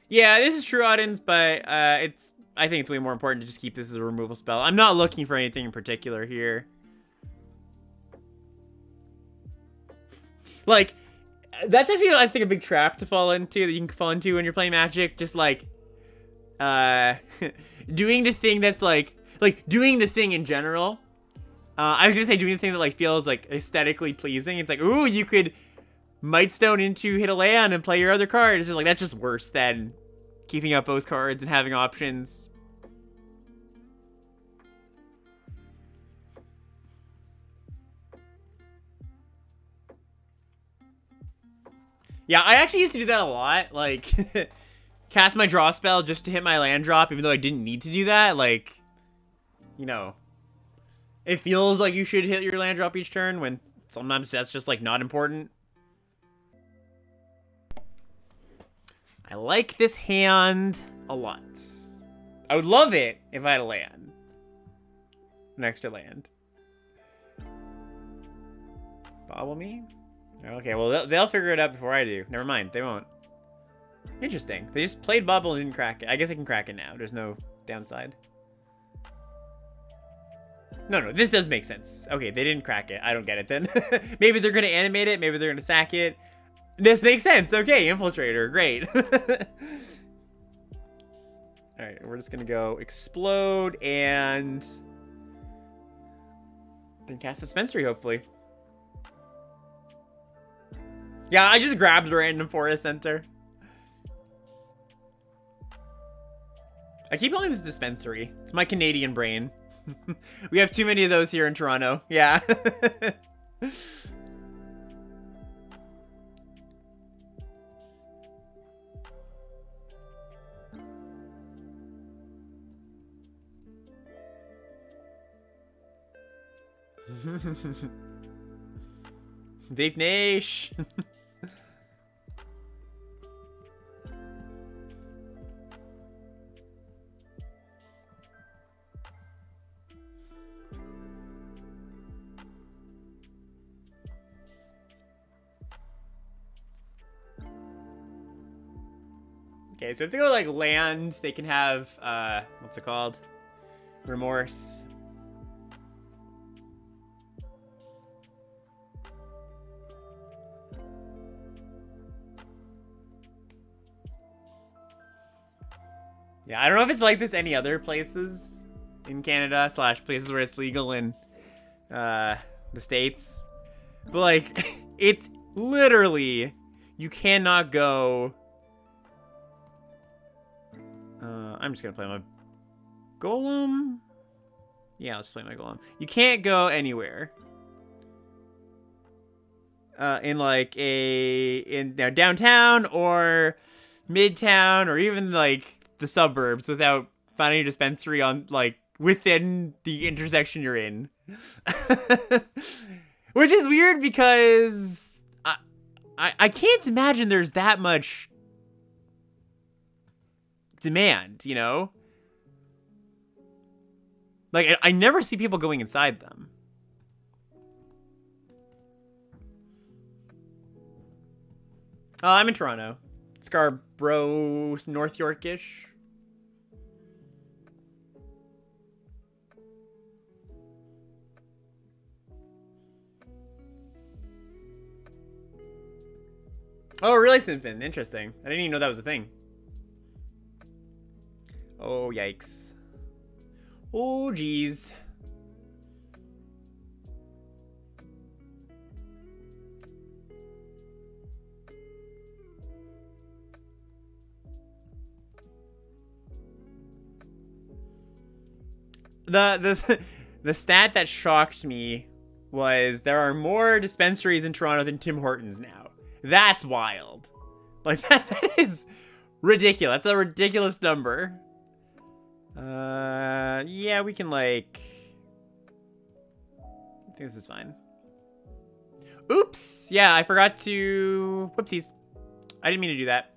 Yeah, this is true, audience, but I think it's way more important to just keep this as a removal spell. I'm not looking for anything in particular here. Like, that's actually, I think, a big trap to fall into, that you can fall into when you're playing Magic. Just, like, doing the thing that's, like, doing the thing in general. I was gonna say doing the thing that, like, feels, like, aesthetically pleasing. It's like, ooh, you could Mightstone into hit a land and play your other card. It's just, like, that's just worse than keeping up both cards and having options. Yeah, I actually used to do that a lot. Like, cast my draw spell just to hit my land drop, even though I didn't need to do that. Like, you know, it feels like you should hit your land drop each turn when sometimes that's just, like, not important. I like this hand a lot. I would love it if I had a land. An extra land. Bobble me? Okay, well, they'll figure it out before I do. Never mind, they won't. Interesting. They just played bubble and didn't crack it. I guess I can crack it now. There's no downside. No, this does make sense. Okay, they didn't crack it. I don't get it then. Maybe they're going to animate it. Maybe they're going to sack it. This makes sense. Okay, Infiltrator. Great. Alright, we're just going to go Explode and then cast Dispensary, hopefully. Yeah, I just grabbed a random Forest Center. I keep calling this Dispensary. It's my Canadian brain. We have too many of those here in Toronto. Yeah. Vape Nash. Okay, so if they go like land, they can have what's it called? Remorse. Yeah, I don't know if it's like this any other places in Canada / places where it's legal in the States. But like it's Literally, you cannot go. I'm just gonna play my golem. Yeah, let's play my golem. You can't go anywhere. In like in downtown or midtown or even like the suburbs without finding a dispensary on like within the intersection you're in. Which is weird because I can't imagine there's that much demand, you know? Like, I never see people going inside them. I'm in Toronto. Scarborough, North Yorkish. Oh, really, Sinfin? Interesting. I didn't even know that was a thing. Oh, yikes. Oh, geez. The stat that shocked me was there are more dispensaries in Toronto than Tim Hortons now. That's wild. Like, that is ridiculous. That's a ridiculous number. Yeah, we can, like... I think this is fine. Oops! Yeah, I forgot to... Whoopsies. I didn't mean to do that.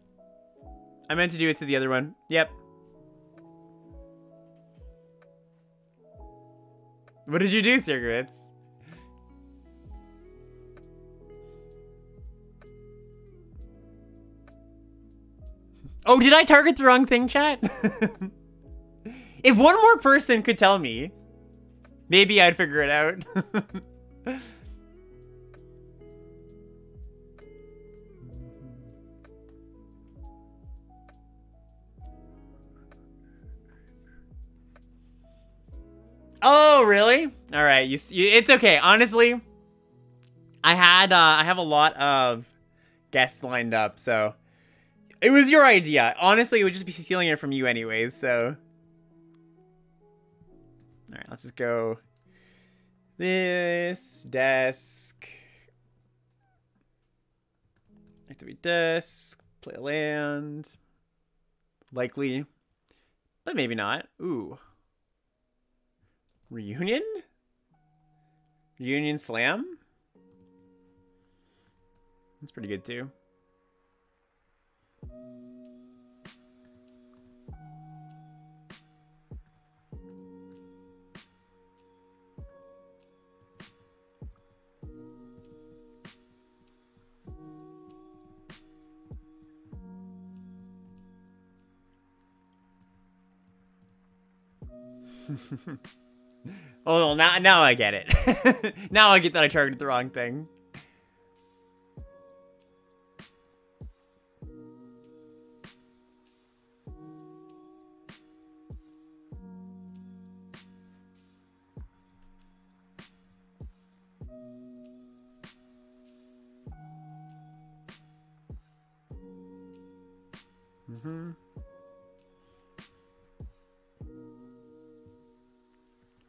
I meant to do it to the other one. Yep. What did you do, Cigarettes? Oh, did I target the wrong thing, chat? If one more person could tell me, maybe I'd figure it out. Oh, really? All right, it's okay. Honestly, I have a lot of guests lined up, so it was your idea. Honestly, it would just be stealing it from you anyways, so. All right, let's just go this desk. Activate desk, play a land. Likely, but maybe not. Ooh. Reunion? Reunion Slam? That's pretty good too. Oh, now I get it. Now I get that I targeted the wrong thing.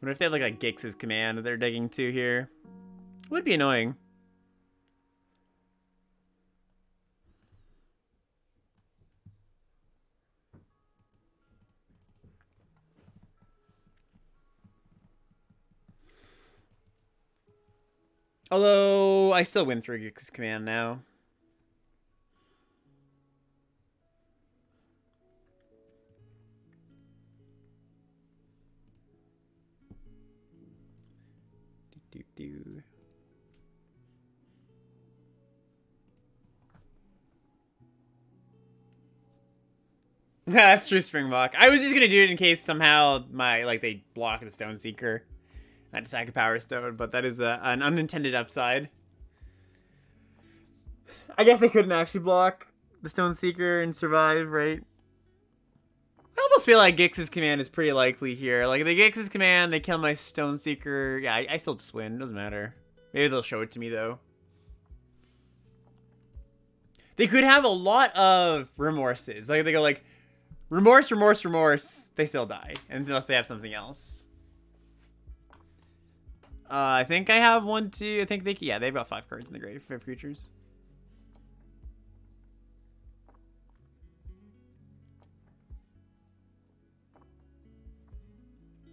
What if they have like a Gix's command that they're digging to here? Would be annoying. Although I still win through Gix's command now. Do. That's true, Springbok. I was just gonna do it in case somehow they block the Stone Seeker. I had to sack a Power Stone, but that is an unintended upside. I guess they couldn't actually block the Stone Seeker and survive, right? I almost feel like Gix's command is pretty likely here. Like, if they Gix's command, they kill my Stone Seeker. Yeah, I still just win. Doesn't matter. Maybe they'll show it to me, though. They could have a lot of remorses. Like, they go like, remorse, remorse, remorse. They still die. Unless they have something else. I think I have 1, 2. I think they, yeah, they've got 5 cards in the grave. 5 creatures.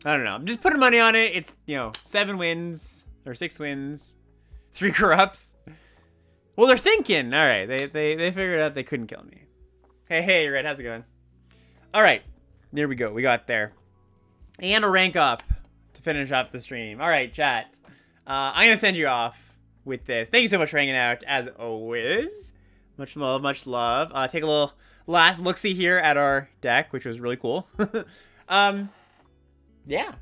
I don't know. I'm just putting money on it. It's, you know, 7 wins or 6 wins, 3 corrupts. Well, they're thinking. All right, they figured out they couldn't kill me. Hey, Red, how's it going? All right, there we go. We got there, and a rank up to finish up the stream. All right, chat. I'm gonna send you off with this. Thank you so much for hanging out, as always. Much love, much love. Take a little last look-see here at our deck, which was really cool. Yeah,